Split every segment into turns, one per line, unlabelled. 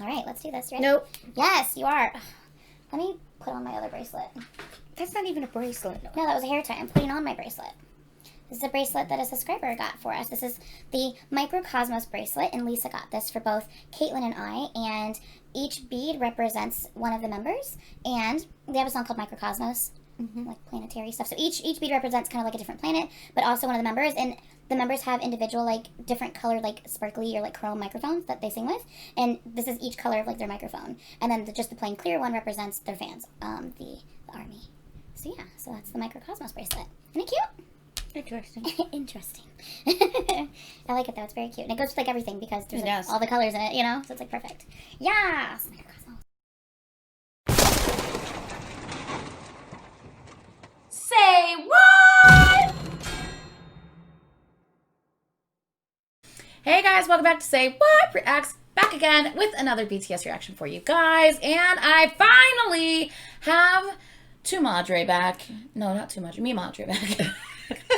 All right, let's do this. Ready?
Nope.
Yes, you are. Let me put on my other bracelet.
That's not even a bracelet.
No, that was a hair tie. I'm putting on my bracelet. This is a bracelet that a subscriber got for us. This is the Microcosmos bracelet, and Lisa got this for both Caitlin and I, and each bead represents one of the members, and they have a song called Microcosmos, like planetary stuff. So each bead represents kind of like a different planet, but also one of the members, and the members have individual, like, different colored, like, sparkly or, like, chrome microphones that they sing with, and this is each color of, like, their microphone, and then just the plain clear one represents their fans, the army. So yeah, so that's the Microcosmos bracelet. Isn't it cute?
Interesting.
Interesting. I like it though. It's very cute. And it goes with like everything because there's like, all the colors in it, you know? So it's like perfect. Yes!
Say what? Hey guys, welcome back to Say What Reacts. Back again with another BTS reaction for you guys. And I finally have Tu Madre back. No, not Tu Madre. Me Madre back.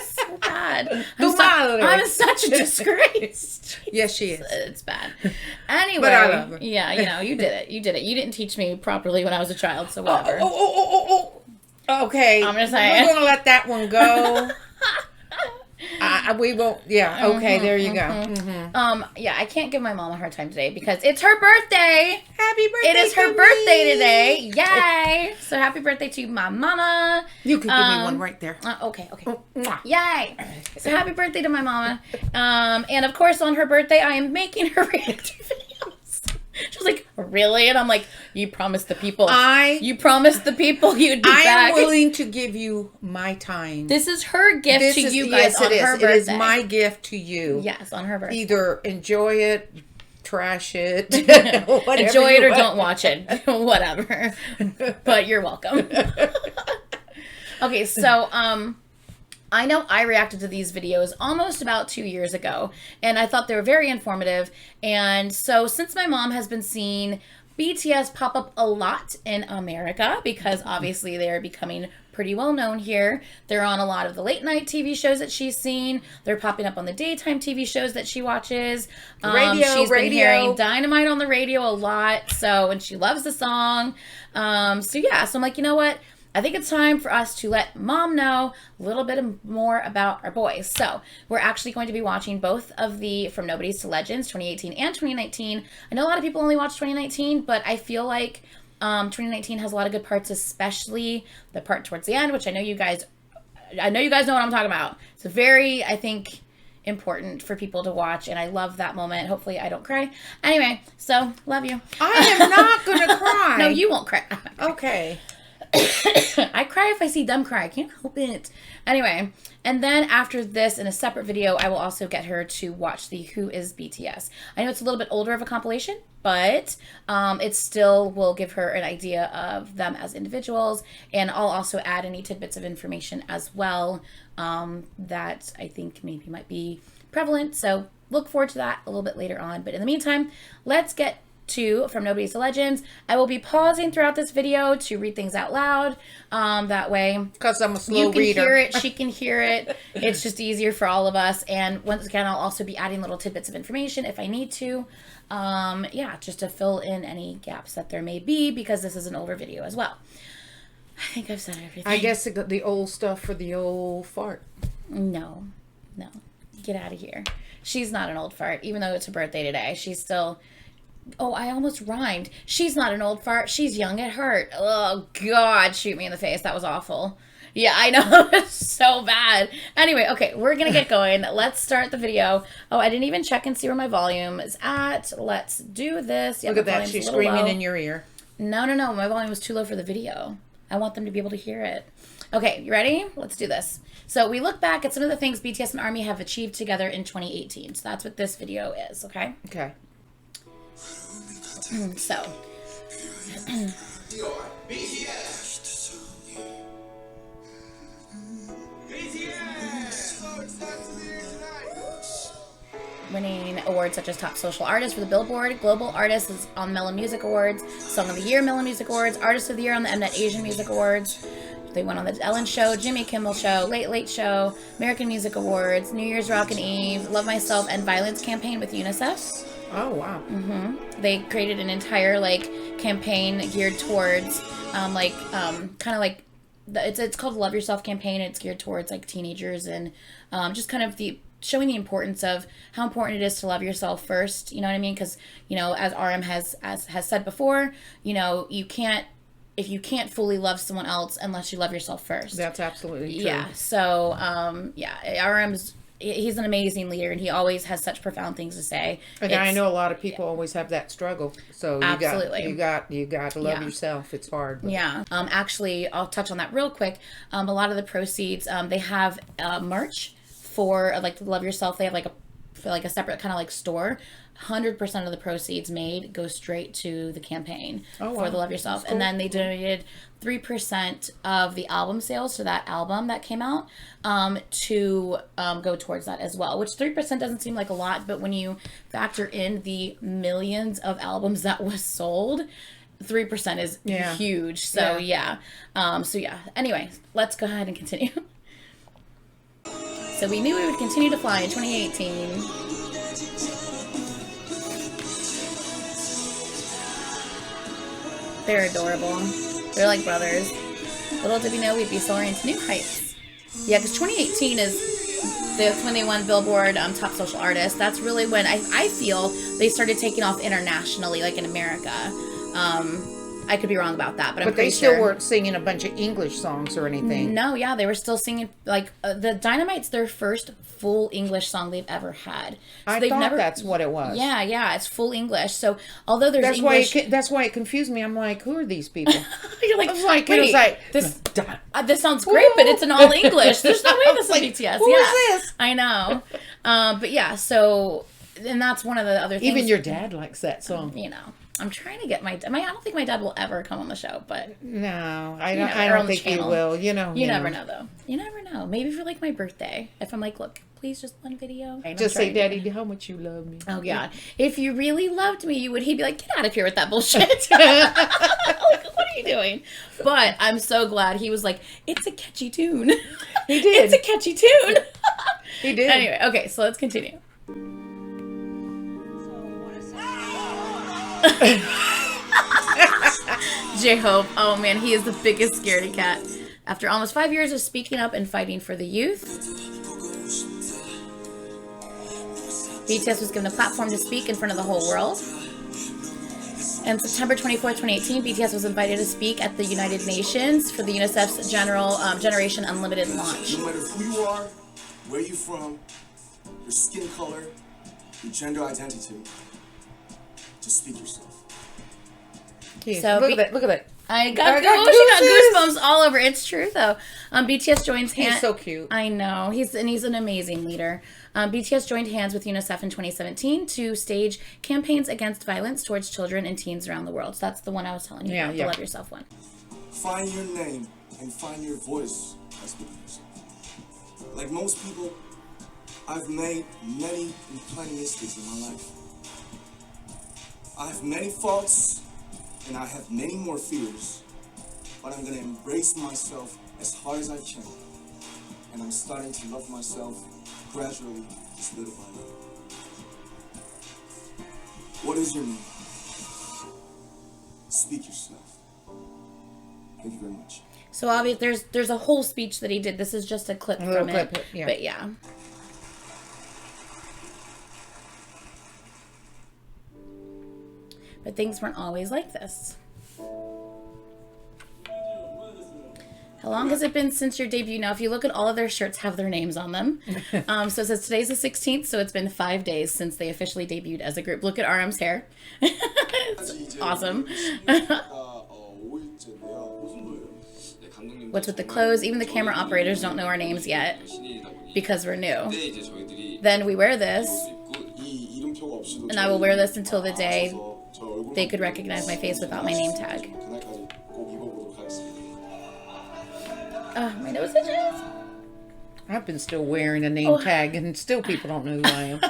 So bad. I'm such a disgrace.
Yes, she is.
It's bad. Anyway,
but I love her.
Yeah, you know, you did it. You did it. You didn't teach me properly when I was a child, so whatever.
Okay.
I'm just saying.
We're gonna let that one go. We won't. Yeah. Okay. There you go.
Yeah, I can't give my mom a hard time today because it's her birthday.
Happy birthday!
It is her birthday today. Yay! So happy birthday to my mama.
You can give me one right there.
Okay. Yay! So happy birthday to my mama. And of course, on her birthday, I am making her reaction videos. She was like, "Really?" And I'm like, "You promised the people. You promised the people you'd be back."
I am willing to give you my time.
This is her gift to you guys on her birthday.
It is my gift to you.
Yes, on her birthday.
Either enjoy it, trash it,
enjoy it or don't watch it. Whatever. But you're welcome. Okay, so I know I reacted to these videos almost about 2 years ago, and I thought they were very informative. And so since my mom has been seeing BTS pop up a lot in America, because obviously they're becoming pretty well known here. They're on a lot of the late night TV shows that she's seen. They're popping up on the daytime TV shows that she watches. She's been hearing Dynamite on the radio a lot, so, and she loves the song. So yeah, so I'm like, you know what? I think it's time for us to let mom know a little bit more about our boys. So we're actually going to be watching both of the From Nobodies to Legends, 2018 and 2019. I know a lot of people only watch 2019, but I feel like 2019 has a lot of good parts, especially the part towards the end, which I know you guys know what I'm talking about. It's very, I think, important for people to watch, and I love that moment. Hopefully I don't cry. Anyway, so love you.
I am not gonna cry.
No, you won't cry.
Okay.
I cry if I see them cry. I can't help it. Anyway, and then after this, in a separate video, I will also get her to watch the Who is BTS. I know it's a little bit older of a compilation, but it still will give her an idea of them as individuals, and I'll also add any tidbits of information as well that I think maybe might be prevalent. So look forward to that a little bit later on. But in the meantime, let's get to From Nobodies to Legends. I will be pausing throughout this video to read things out loud. That way,
because I'm a slow reader,
you can hear it, she can hear it. It's just easier for all of us. And once again, I'll also be adding little tidbits of information if I need to. Yeah, just to fill in any gaps that there may be, because this is an older video as well. I think I've said everything.
I guess the old stuff for the old fart.
No, get out of here. She's not an old fart, even though it's her birthday today. She's still... Oh, I almost rhymed. She's not an old fart. She's young at heart. Oh, God. Shoot me in the face. That was awful. Yeah, I know. It's so bad. Anyway, okay. We're going to get going. Let's start the video. Oh, I didn't even check and see where my volume is at. Let's do this. Yeah,
look at that. She's screaming in your ear.
No. My volume was too low for the video. I want them to be able to hear it. Okay, you ready? Let's do this. So we look back at some of the things BTS and ARMY have achieved together in 2018. So that's what this video is, okay?
Okay.
So, winning awards such as Top Social Artist for the Billboard, Global Artist is on Mellow Music Awards, Song of the Year Mellow Music Awards, Artist of the Year on the Mnet Asian Music Awards. They went on the Ellen Show, Jimmy Kimmel Show, Late Late Show, American Music Awards, New Year's Rockin' Eve, Love Myself, and Violence Campaign with UNICEF.
Oh, wow.
They created an entire like campaign geared towards kind of like it's called Love Yourself campaign. It's geared towards like teenagers and just kind of showing the importance of how important it is to love yourself first. You know what I mean? Because as RM has said before, if you can't fully love someone else unless you love yourself first.
That's absolutely true.
Yeah. So he's an amazing leader, and he always has such profound things to say.
And I know a lot of people always have that struggle. So you got to love yourself. It's hard. But.
Yeah. Actually, I'll touch on that real quick. A lot of the proceeds, they have merch for like Love Yourself. They have like a separate kind of like store. 100% of the proceeds made go straight to the campaign for the Love Yourself. Cool. And then they donated 3% of the album sales to that album that came out to go towards that as well, which 3% doesn't seem like a lot, but when you factor in the millions of albums that was sold, 3% is huge. So anyway, let's go ahead and continue. So we knew we would continue to fly in 2018. They're adorable. They're like brothers. Little did we know we'd be soaring to new heights. Yeah, because 2018 that's when they won Billboard Top Social Artist. That's really when I feel they started taking off internationally, like in America. I could be wrong about that, but I'm pretty sure.
But they still weren't singing a bunch of English songs or anything.
No, yeah, they were still singing, like, the Dynamite's their first full English song they've ever had. So
I thought that's what it was.
Yeah, it's full English. So, although there's
English... That's why it confused me. I'm like, who are these people?
You're like,
wait,
this sounds great, but it's in all English. There's no way this is BTS.
Who is this?
I know. But yeah, so, and that's one of the other things.
Even your dad likes that song.
I'm trying to get I don't think my dad will ever come on the show, but
no, I don't think he will. You
never know though. You never know. Maybe for like my birthday, if I'm like, look, please just one video.
Just say, Daddy, how much you love me.
Oh God, if you really loved me, he'd be like, get out of here with that bullshit. Like, what are you doing? But I'm so glad he was like, it's a catchy tune.
He did.
It's a catchy tune.
He did.
Anyway, okay, so let's continue. J-Hope, oh man, he is the biggest scaredy cat. After almost 5 years of speaking up and fighting for the youth, BTS was given a platform to speak in front of the whole world. And September 24th, 2018, BTS was invited to speak at the United Nations for the UNICEF's Generation Unlimited launch.
No matter who you are, where you're from, your skin color, your gender identity, just speak yourself.
So
look at that.
I got goosebumps all over. It's true though. BTS joins hands.
He's so cute.
I know. He's an amazing leader. BTS joined hands with UNICEF in 2017 to stage campaigns against violence towards children and teens around the world. So that's the one I was telling you about, the Love Yourself one.
Find your name and find your voice by speaking yourself. Like most people, I've made many and plenty mistakes in my life. I have many faults. And I have many more fears, but I'm going to embrace myself as hard as I can. And I'm starting to love myself gradually, just little by little. What is your name? Speak yourself. Thank you very much.
So obviously there's a whole speech that he did. This is just a clip from it. Yeah. But yeah. But things weren't always like this. How long has it been since your debut? Now, if you look at all of their shirts, have their names on them. So it says today's the 16th, so it's been 5 days since they officially debuted as a group. Look at RM's hair. It's awesome. What's with the clothes? Even the camera operators don't know our names yet because we're new. Then we wear this, and I will wear this until the day they could recognize my face without my name tag. My nose itches.
I've been still wearing a name tag, and still people don't know who I am.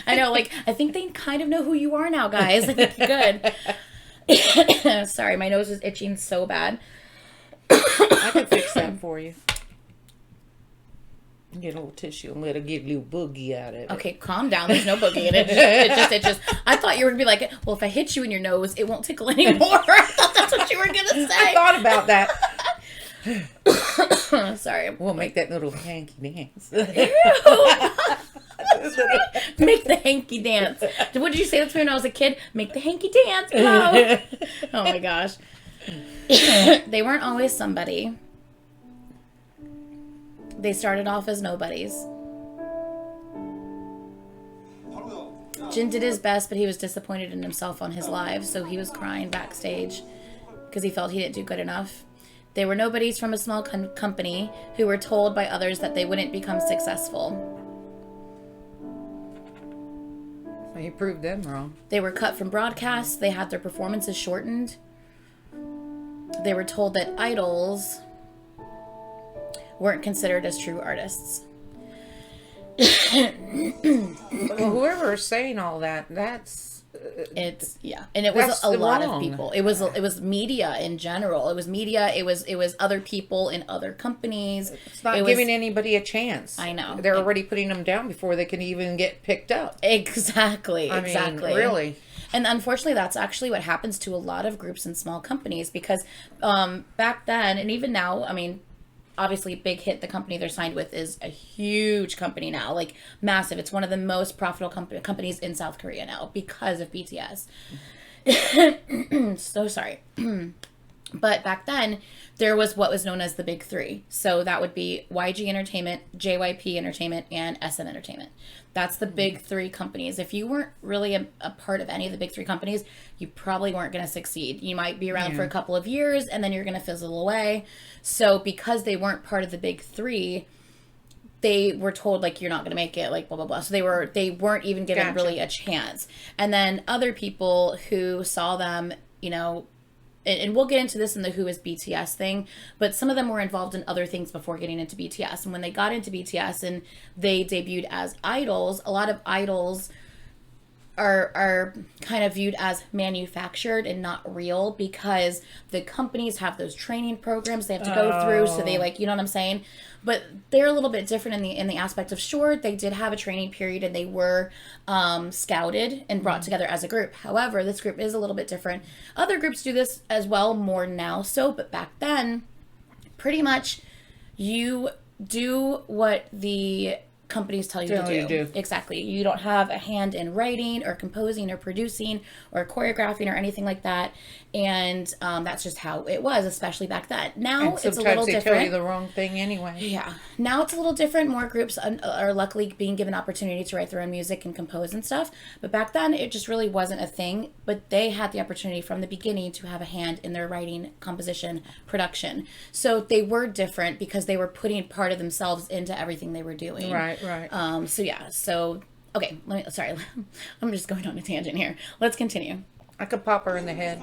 I know, like, I think they kind of know who you are now, guys. I think you're good. Sorry, my nose is itching so bad.
I can fix that for you. Get a little tissue and let her get a little boogie out of it.
Okay, calm down. There's no boogie in it. It just. I thought you were gonna be like, well, if I hit you in your nose, it won't tickle anymore. I thought that's what you were gonna say.
I thought about that.
Sorry.
We'll make that little hanky dance.
Make the hanky dance. What did you say to me when I was a kid? Make the hanky dance. No. Oh my gosh. They weren't always somebody. They started off as nobodies. Jin did his best, but he was disappointed in himself on his live, so he was crying backstage because he felt he didn't do good enough. They were nobodies from a small company who were told by others that they wouldn't become successful.
He proved them wrong.
They were cut from broadcasts. They had their performances shortened. They were told that idols weren't considered as true artists.
Well, whoever is saying all that, that's
and it was a lot
wrong.
of people. It was media in general. It was media. It was other people in other companies.
It's not giving anybody a chance.
I know.
They're already putting them down before they can even get picked up.
Exactly.
I mean, really.
And unfortunately, that's actually what happens to a lot of groups and small companies because back then, and even now, I mean, obviously big hit, the company they're signed with is a huge company now, like massive. It's one of the most profitable companies in South Korea now because of BTS. So sorry. But back then, there was what was known as the big three. So that would be YG Entertainment, JYP Entertainment, and SM Entertainment. That's the big three companies. If you weren't really a part of any of the big three companies, you probably weren't going to succeed. You might be around for a couple of years, and then you're going to fizzle away. So because they weren't part of the big three, they were told, like, you're not going to make it, like, blah, blah, blah. So they weren't even given really a chance. And then other people who saw them, you know, and we'll get into this in the Who is BTS thing, but some of them were involved in other things before getting into BTS. And when they got into BTS and they debuted as idols, a lot of idols are kind of viewed as manufactured and not real because the companies have those training programs they have to go through. So they, like, you know what I'm saying? But they're a little bit different in the aspect of, sure, they did have a training period and they were scouted and brought together as a group. However, this group is a little bit different. Other groups do this as well, more now so, but back then, pretty much you do what the companies tell you to do. Exactly. You don't have a hand in writing or composing or producing or choreographing or anything like that. And that's just how it was, especially back then. Now it's a little different. Sometimes they tell
you the wrong thing anyway.
Yeah. Now it's a little different. More groups are luckily being given opportunity to write their own music and compose and stuff. But back then it just really wasn't a thing. But they had the opportunity from the beginning to have a hand in their writing, composition, production. So they were different because they were putting part of themselves into everything they were doing.
Right.
So okay, sorry. I'm just going on a tangent here. Let's continue.
I could pop her in the head.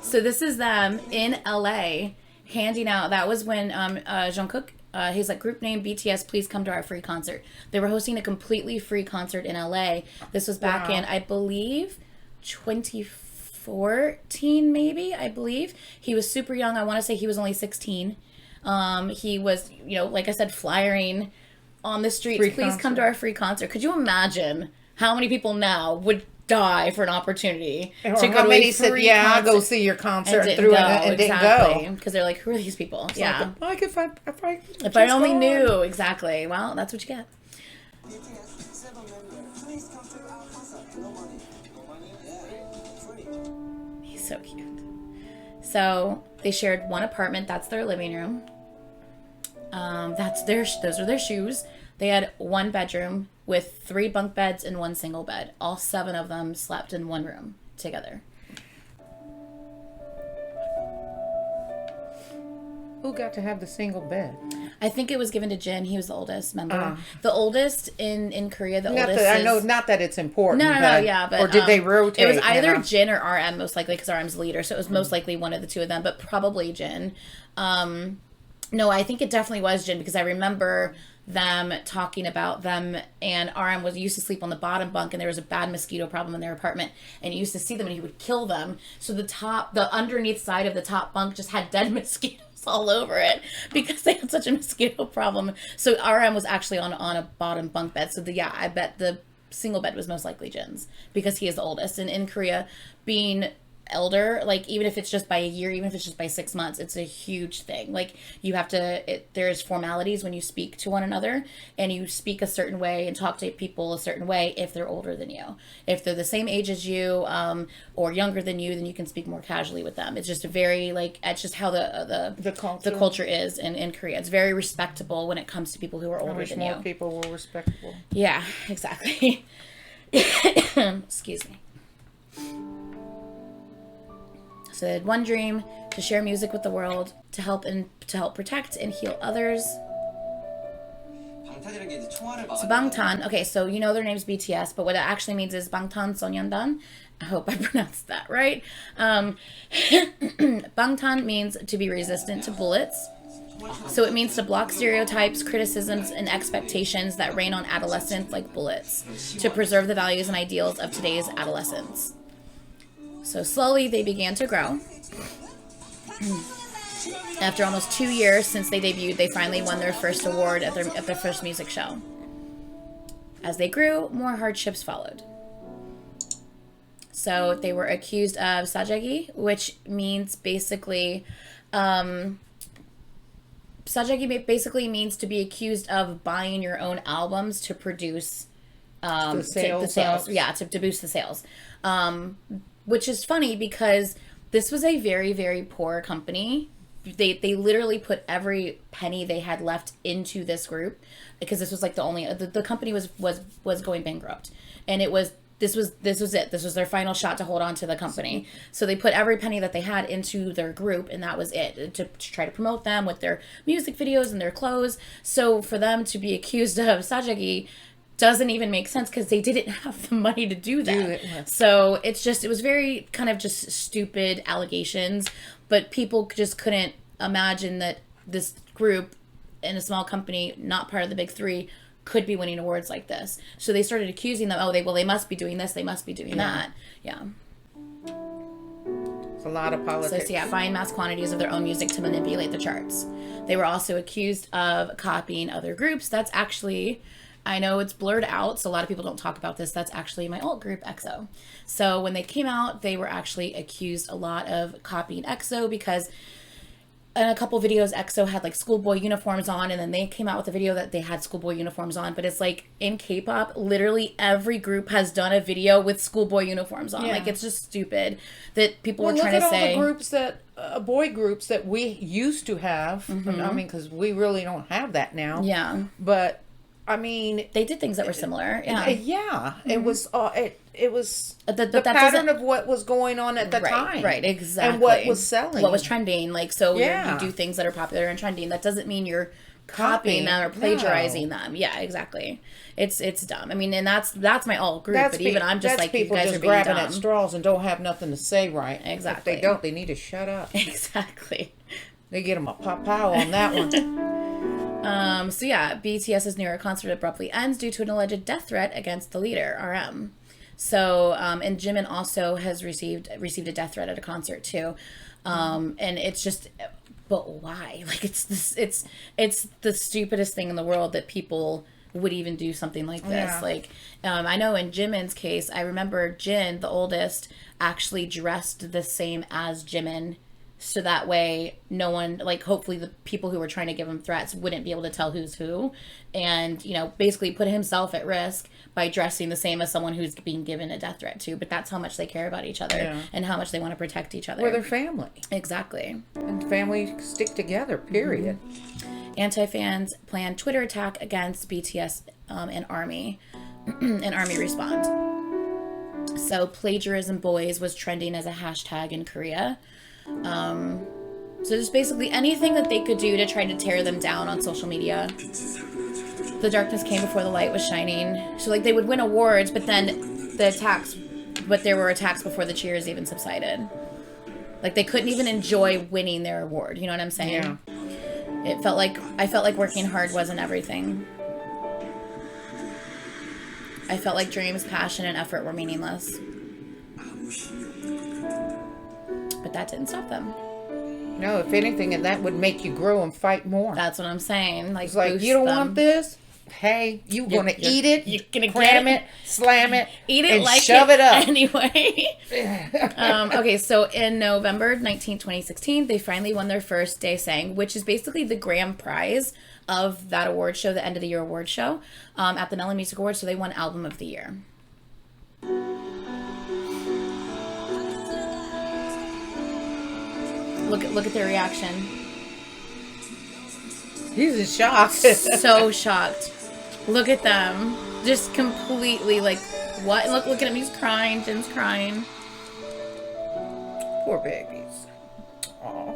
So this is them in LA handing out, that was when Jungkook, his like group name BTS, please come to our free concert. They were hosting a completely free concert in LA. This was back in, I believe, 2014 maybe, I believe. He was super young. I want to say he was only 16. He was, you know, like I said, flyering on the streets, please come to our free concert. Could you imagine how many people now would die for an opportunity to go to a free concert?
I'll go see your concert and didn't go.
Because they're like, who are these people? It's
like,
if I only knew. Exactly. Well, that's what you get. He's so cute. So they shared one apartment. That's their living room. Those are their shoes. They had one bedroom with 3 bunk beds and 1 single bed. All 7 of them slept in one room together.
Who got to have the single bed?
I think it was given to Jin. He was the oldest member. The oldest in Korea.
I know, not that it's important.
No, yeah, but
or did they rotate?
It was either Jin or RM, most likely, because RM's the leader. So it was most likely one of the two of them, but probably Jin. No, I think it definitely was Jin, because I remember them talking about them, and RM used to sleep on the bottom bunk, and there was a bad mosquito problem in their apartment, and he used to see them and he would kill them. So the underneath side of the top bunk just had dead mosquitoes all over it because they had such a mosquito problem. So RM was actually on a bottom bunk bed. So I bet the single bed was most likely Jin's because he is the oldest. And in Korea, being elder, like even if it's just by a year, even if it's just by 6 months, it's a huge thing. Like you have to, there's formalities when you speak to one another, and you speak a certain way and talk to people a certain way if they're older than you. If they're the same age as you or younger than you, then you can speak more casually with them. It's just a very it's just how the culture is in Korea. It's very respectable when it comes to people who are older than you.
More people were respectable.
Yeah, exactly. Excuse me. So they had one dream: to share music with the world, to help protect and heal others. So Bangtan, okay, so you know their name's BTS, but what it actually means is Bangtan Sonyeondan. I hope I pronounced that right. Bangtan means to be resistant to bullets. So it means to block stereotypes, criticisms, and expectations that rain on adolescents like bullets, to preserve the values and ideals of today's adolescents. So slowly they began to grow. After almost 2 years since they debuted, they finally won their first award at their first music show. As they grew, more hardships followed. So they were accused of sajagi, which means basically, sajagi basically means to be accused of buying your own albums to produce the sales. Yeah, to boost the sales. Which is funny because this was a very, very poor company. They literally put every penny they had left into this group because this was like the company was going bankrupt, and this was it. This was their final shot to hold on to the company. So they put every penny that they had into their group, and that was it, to try to promote them with their music videos and their clothes. So for them to be accused of sajagi doesn't even make sense because they didn't have the money to do that. So it was very kind of just stupid allegations, but people just couldn't imagine that this group in a small company, not part of the big three, could be winning awards like this. So they started accusing them, they must be doing this, they must be doing that. Yeah.
It's a lot of politics.
So buying mass quantities of their own music to manipulate the charts. They were also accused of copying other groups. That's actually, I know it's blurred out, so a lot of people don't talk about this. That's actually my alt group, EXO. So when they came out, they were actually accused a lot of copying EXO because in a couple videos, EXO had like schoolboy uniforms on, and then they came out with a video that they had schoolboy uniforms on. But it's like in K-pop, literally every group has done a video with schoolboy uniforms on. Yeah. Like it's just stupid that people were trying to say.
Look at all the groups that boy groups that we used to have. Mm-hmm. I mean, because we really don't have that now.
Yeah,
but. I mean,
they did things that were similar. Yeah,
mm-hmm. It was the pattern of what was going on at the time,
right? Exactly,
and what was selling,
what was trending. Like, so you do things that are popular and trending. That doesn't mean you're copying them or plagiarizing them. Yeah, exactly. It's dumb. I mean, and that's my alt group. But even I'm just like,
people
you guys
just
are being
grabbing
dumb.
at straws and don't have nothing to say right.
Exactly.
If they don't, they need to shut up.
Exactly.
They get them a pow on that one.
BTS's New York concert abruptly ends due to an alleged death threat against the leader, RM. So, and Jimin also has received a death threat at a concert too. And it's just, but why? Like it's the stupidest thing in the world that people would even do something like this. Yeah. Like, I know in Jimin's case, I remember Jin, the oldest, actually dressed the same as Jimin. So that way, no one, like, hopefully the people who were trying to give him threats wouldn't be able to tell who's who. And, basically put himself at risk by dressing the same as someone who's being given a death threat to. But that's how much they care about each other and how much they want to protect each other.
We're their family.
Exactly.
And family stick together, period.
Mm-hmm. Anti-fans plan Twitter attack against BTS and ARMY. And ARMY respond. So plagiarism boys was trending as a hashtag in Korea. So just basically anything that they could do to try to tear them down on social media. The darkness came before the light was shining. So like they would win awards, but then there were attacks before the cheers even subsided. Like they couldn't even enjoy winning their award. You know what I'm saying?
Yeah.
I felt like working hard wasn't everything. I felt like dreams, passion, and effort were meaningless. But that didn't stop them.
No, if anything, and that would make you grow and fight more.
That's what I'm saying. Like,
It's like,
boost
you don't
them.
want this? Hey, you're going to eat it,
You're gonna
cram
get
it, slam it,
eat it
and
like
shove it up.
anyway. Okay, so in November 2016, they finally won their first Daesang, which is basically the grand prize of that award show, the end of the year award show, at the Melon Music Awards. So they won Album of the Year. Look at their reaction.
He's in shock.
So shocked. Look at them. Just completely like, what? Look at him. He's crying. Jin's crying.
Poor babies. Aw.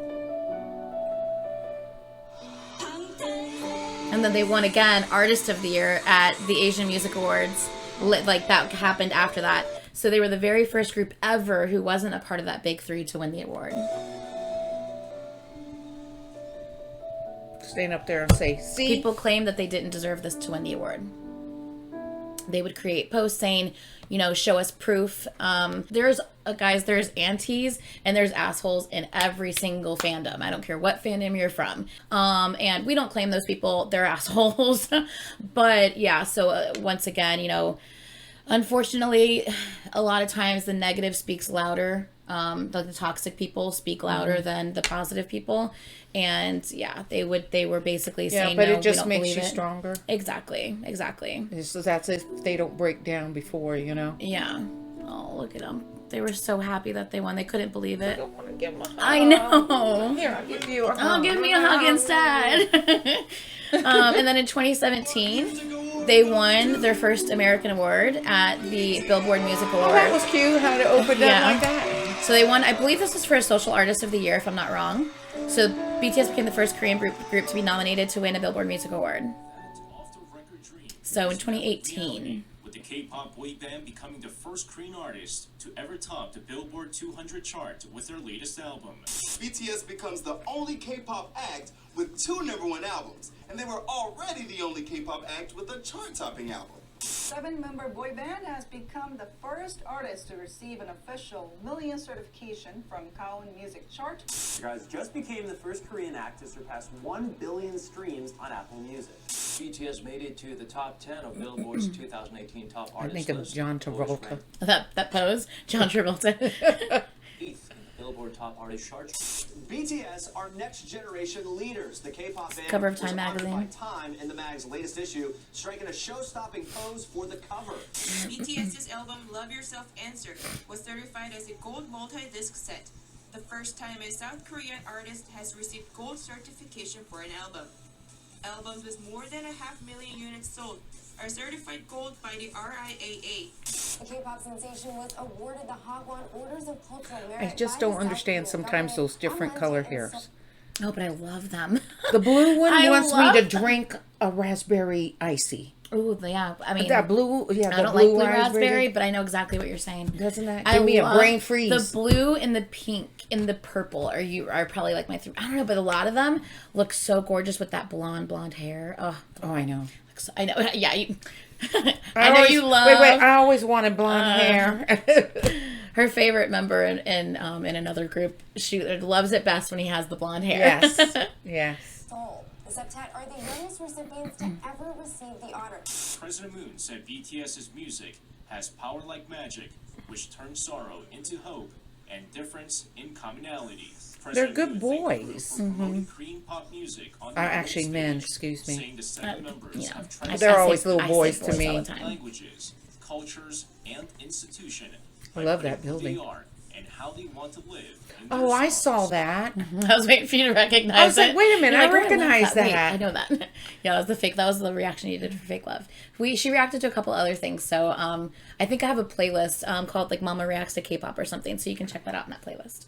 And then they won again Artist of the Year at the Asian Music Awards. Like, that happened after that. So they were the very first group ever who wasn't a part of that big three to win the award.
Stand up there and say, see?
People claim that they didn't deserve this to win the award. They would create posts saying, you know, show us proof. There's aunties and there's assholes in every single fandom. I don't care what fandom you're from. And we don't claim those people. They're assholes. But yeah, so once again, you know, unfortunately, a lot of times the negative speaks louder. Like the toxic people speak louder than the positive people. And yeah, they were basically saying,
but
no,
it just
we don't
makes you
believe it.
stronger.
Exactly.
So that's if they don't break down before, you know.
Yeah. Oh, look at them. They were so happy that they won. They couldn't believe
I
it.
don't want to give them a hug.
I know.
Here, I'll give you a hug.
Oh, give me a hug instead. And then in 2017, they won their first American award at the Billboard Music Awards.
Oh, that was cute how it opened up like that.
So they won, I believe this was for a Social Artist of the Year, if I'm not wrong. So BTS became the first Korean group to be nominated to win a Billboard Music Award. So in 2018.
With the K-pop boy band becoming the first Korean artist to ever top the Billboard 200 chart with their latest album.
BTS becomes the only K-pop act with 2 #1 albums, and they were already the only K-pop act with a chart-topping album.
7-member boy band has become the first artist to receive an official million certification from Kaon Music Chart.
You guys just became the first Korean act to surpass 1 billion streams on Apple Music.
BTS made it to the top 10 of Billboard's 2018 top
I
artists
think of
list.
John Travolta.
That pose, John Travolta.
8th in the Billboard top artist chart.
BTS are next generation leaders. The K-pop band
Cover of
was
Time
honored
magazine.
by Time in the mag's latest issue, striking a show-stopping pose for the cover.
BTS's album Love Yourself Answer was certified as a gold multi-disc set, the first time a South Korean artist has received gold certification for an album. Albums with more than 500,000 units sold are certified gold by the RIAA.
The K-pop sensation was awarded the Hagwon Orders of Cultural Merit.
I just
by the
don't
South
understand
Korean
sometimes those
government
different
on
color
Wednesday and
hairs.
Oh, but I love them.
The blue one
I
wants me
love
to
them.
drink a raspberry icy.
Ooh, yeah. I mean,
That blue, yeah,
I
the
don't like
blue
blue raspberry, but I know exactly what you're saying.
Doesn't that
I
give me a
love
brain freeze?
The blue and the pink and the purple are probably like my three. I don't know, but a lot of them look so gorgeous with that blonde hair. Oh,
I know.
I know. Yeah, I know you love.
Wait! I always wanted blonde hair.
Her favorite member in another group, she loves it best when he has the blonde hair.
Yes, yes.
Seoul. The septet are the youngest recipients to ever receive the honor.
President Moon said BTS's music has power like magic, which turns sorrow into hope and difference in commonality.
They're good boys.
Korean pop music on
Actually, men. Excuse me.
saying the 7 members have
I
They're
say-
always little
I say
boys to me.
all the time.
languages, cultures, and institution.
I love that
Who
building.
they are and how they want to live. in
Oh,
their
I
songs.
saw that.
I was waiting for you to recognize
I was like,
it.
wait a minute,
You're
I
like, "Oh, love
recognize
Wait,
that."
I know that. Yeah, that was the fake. That was the reaction you did for Fake Love. She reacted to a couple other things. So I think I have a playlist called like Momma Reacts to K-pop or something. So you can check that out in that playlist.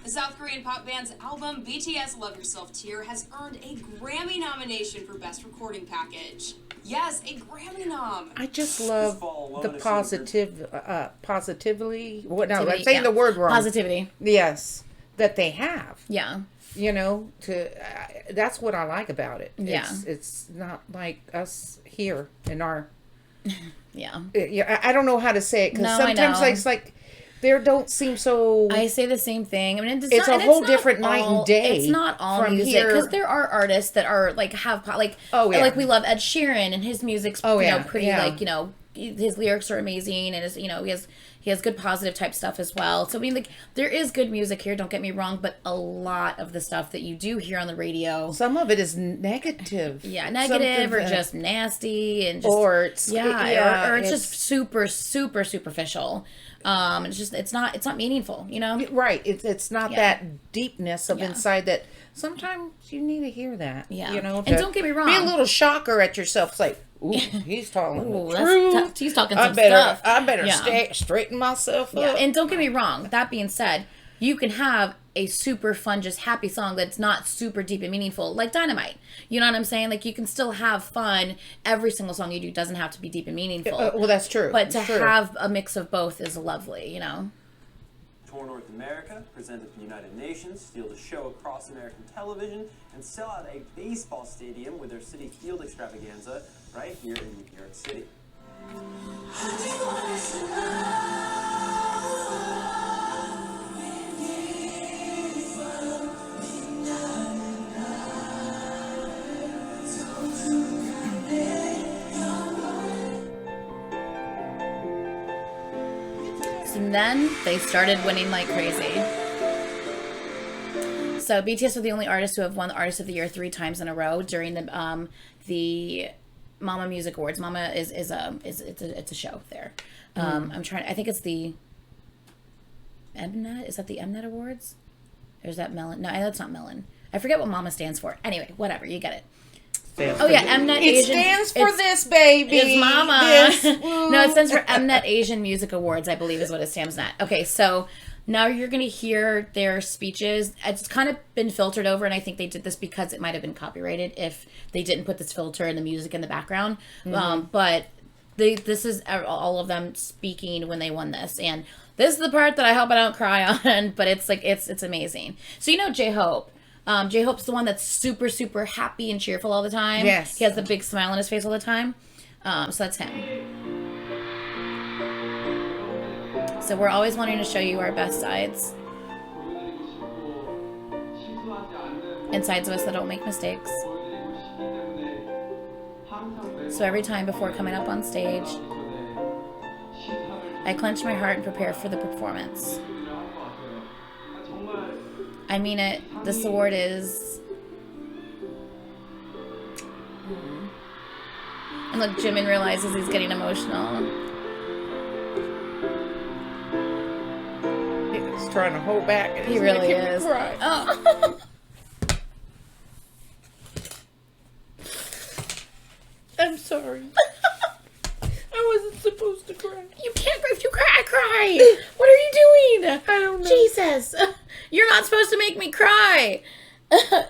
The South Korean pop band's album BTS Love Yourself Tear has earned a Grammy nomination for Best Recording Package. Yes, a Grammy nom.
I just love the positively. What? No, I'm
Positivity,
saying the word wrong.
Positivity.
Yes, that they have.
Yeah.
You know, that's what I like about it.
Yeah.
It's not like us here in our.
Yeah.
Yeah, I don't know how to say it because
No, I
sometimes
know.
it's like They don't seem so.
I say the same thing. I mean,
it's a whole different night and day.
It's not all
from
music, because there are artists that are like like we love Ed Sheeran, and his music's pretty like his lyrics are amazing, and his he has good positive type stuff as well. So I mean, like, there is good music here, don't get me wrong, but a lot of the stuff that you do hear on the radio,
some of it is negative.
Yeah, negative or just nasty, and just
or it's
or it's just super superficial. It's not meaningful,
Right. It's not that deepness of inside that sometimes you need to hear that.
Yeah.
And
don't get me wrong.
Be a little shocker at yourself. It's like, ooh, he's talking the truth.
He's talking some stuff.
I better straighten myself up.
Yeah. And don't get me wrong. That being said, you can have a super fun, just happy song that's not super deep and meaningful, like Dynamite. You know what I'm saying? Like, you can still have fun. Every single song you do doesn't have to be deep and meaningful.
Well, that's true.
But to have a mix of both is lovely,
Tour North America, present at the United Nations, steal the show across American television, and sell out a baseball stadium with their Citi Field extravaganza right here in New York City.
And then they started winning like crazy. So BTS are the only artists who have won the Artist of the Year 3 times in a row during the Momma Music Awards. Momma is a show there. I think it's the Mnet. Is that the Mnet Awards? There's that Melon. No, that's not Melon. I forget what Momma stands for. Anyway, whatever, you get it. Mnet
It
Asian.
stands for this, baby.
It's Momma.
This,
No, it stands for Mnet Asian Music Awards, I believe is what it stands at. Okay, so now you're going to hear their speeches. It's kind of been filtered over, and I think they did this because it might have been copyrighted if they didn't put this filter and the music in the background. But this is all of them speaking when they won this, and this is the part that I hope I don't cry on. But it's like it's amazing. So J-Hope. J-Hope's the one that's super, super happy and cheerful all the time.
Yes.
He has the big smile on his face all the time. So that's him. So we're always wanting to show you our best sides. And sides of us that don't make mistakes. So every time before coming up on stage, I clench my heart and prepare for the performance. I mean it. This award is... And look, Jimin realizes he's getting emotional.
He's trying to hold back. And
He really is.
Oh. I'm sorry. I wasn't supposed to cry.
You can't cry. If you cry, I cry. What are you doing?
I don't know.
Jesus. You're not supposed to make me cry.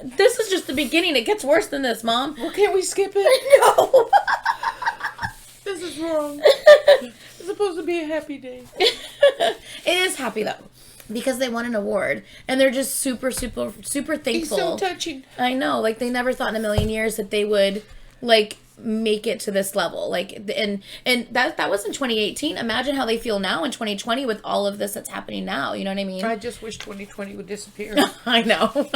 This is just the beginning. It gets worse than this, Mom.
Well, can't we skip it?
No.
This is wrong. It's supposed to be a happy day.
It is happy, though. Because they won an award. And they're just super, super, super thankful.
He's so touching.
I know. Like, they never thought in a million years that they would, like, make it to this level. Like, and that was in 2018. Imagine how they feel now in 2020 with all of this that's happening now. You know what I mean?
I just wish 2020 would disappear.
I know.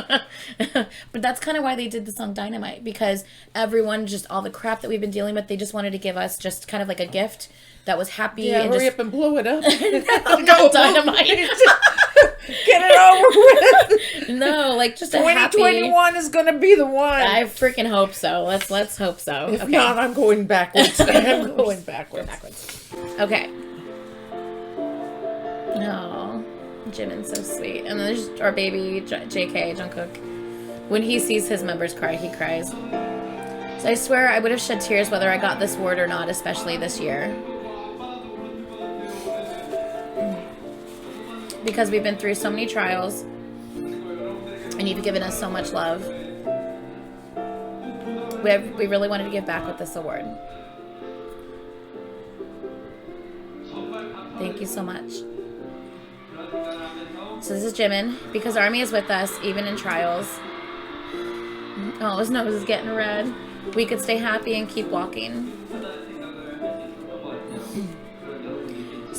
But that's kind of why they did the song Dynamite, because everyone, just all the crap that we've been dealing with, they just wanted to give us just kind of like a gift that was happy.
Yeah,
and
hurry
just
up and blow it up.
no, Dynamite.
Get it over with.
No, like just a
2021 is gonna be the one.
I freaking hope so. Let's hope so.
If
okay.
not, I'm going backwards. I'm going backwards.
Okay. No, Jimin's so sweet, and then there's our baby JK Jungkook. When he sees his members cry, he cries. So I swear I would have shed tears whether I got this award or not, especially this year. Because we've been through so many trials and you've given us so much love. We really wanted to give back with this award. Thank you so much. So this is Jimin. Because Army is with us, even in trials. Oh, his nose is getting red. We could stay happy and keep walking.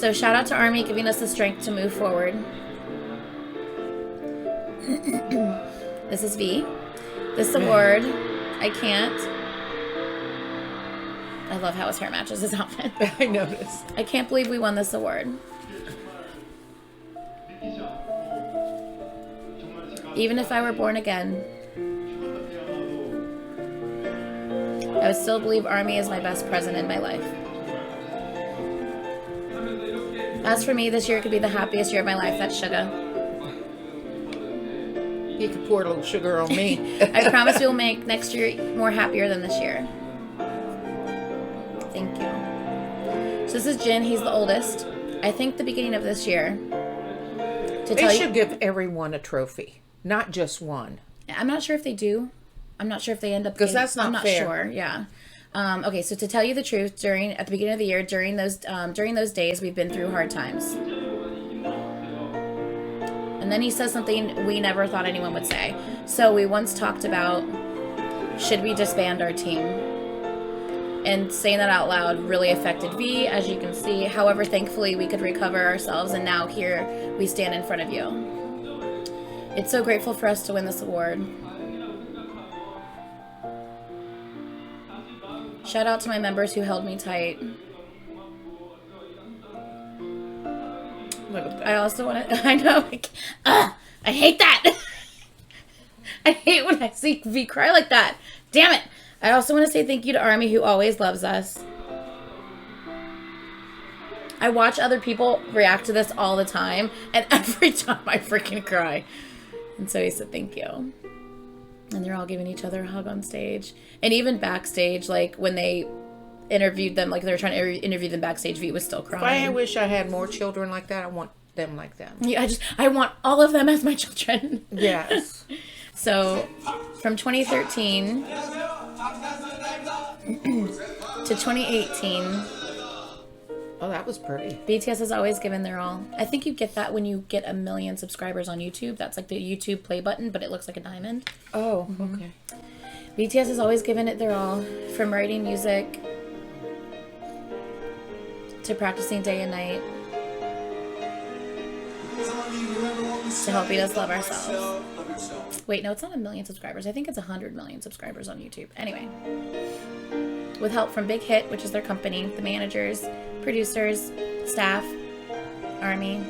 So shout out to Army giving us the strength to move forward. This is V. This award, I can't. I love how his hair matches his outfit.
I noticed.
I can't believe we won this award. Even if I were born again, I would still believe Army is my best present in my life. As for me, this year could be the happiest year of my life. That's sugar.
You could pour a little sugar on me.
I promise we'll make next year more happier than this year. Thank you. So this is Jin. He's the oldest. I think the beginning of this year.
They should give everyone a trophy, not just one.
I'm not sure if they do. I'm not sure if they end up
because that's not
I'm not
fair.
Sure. Yeah. Okay, so to tell you the truth, at the beginning of the year, during those days, we've been through hard times. And then he says something we never thought anyone would say. So we once talked about, should we disband our team? And saying that out loud really affected V, as you can see. However, thankfully, we could recover ourselves, and now here we stand in front of you. It's so grateful for us to win this award. Shout out to my members who held me tight. I also want to, I know, I hate that. I hate when I see V cry like that. Damn it. I also want to say thank you to Army, who always loves us. I watch other people react to this all the time, and every time I freaking cry. And so he said thank you. And they're all giving each other a hug on stage. And even backstage, like when they interviewed them, like they were trying to interview them backstage, V was still crying.
I wish I had more children like that. I want them like them.
Yeah, I want all of them as my children.
Yes.
So from 2013 to 2018.
Oh, that was pretty.
BTS has always given their all. I think you get that when you get 1 million subscribers on YouTube. That's like the YouTube play button, but it looks like a diamond.
Oh, okay.
BTS has always given it their all, from writing music to practicing day and night to helping us love ourselves. Wait, no, it's not 1 million subscribers. I think it's 100 million subscribers on YouTube. Anyway. With help from Big Hit, which is their company, the managers, producers, staff, Army.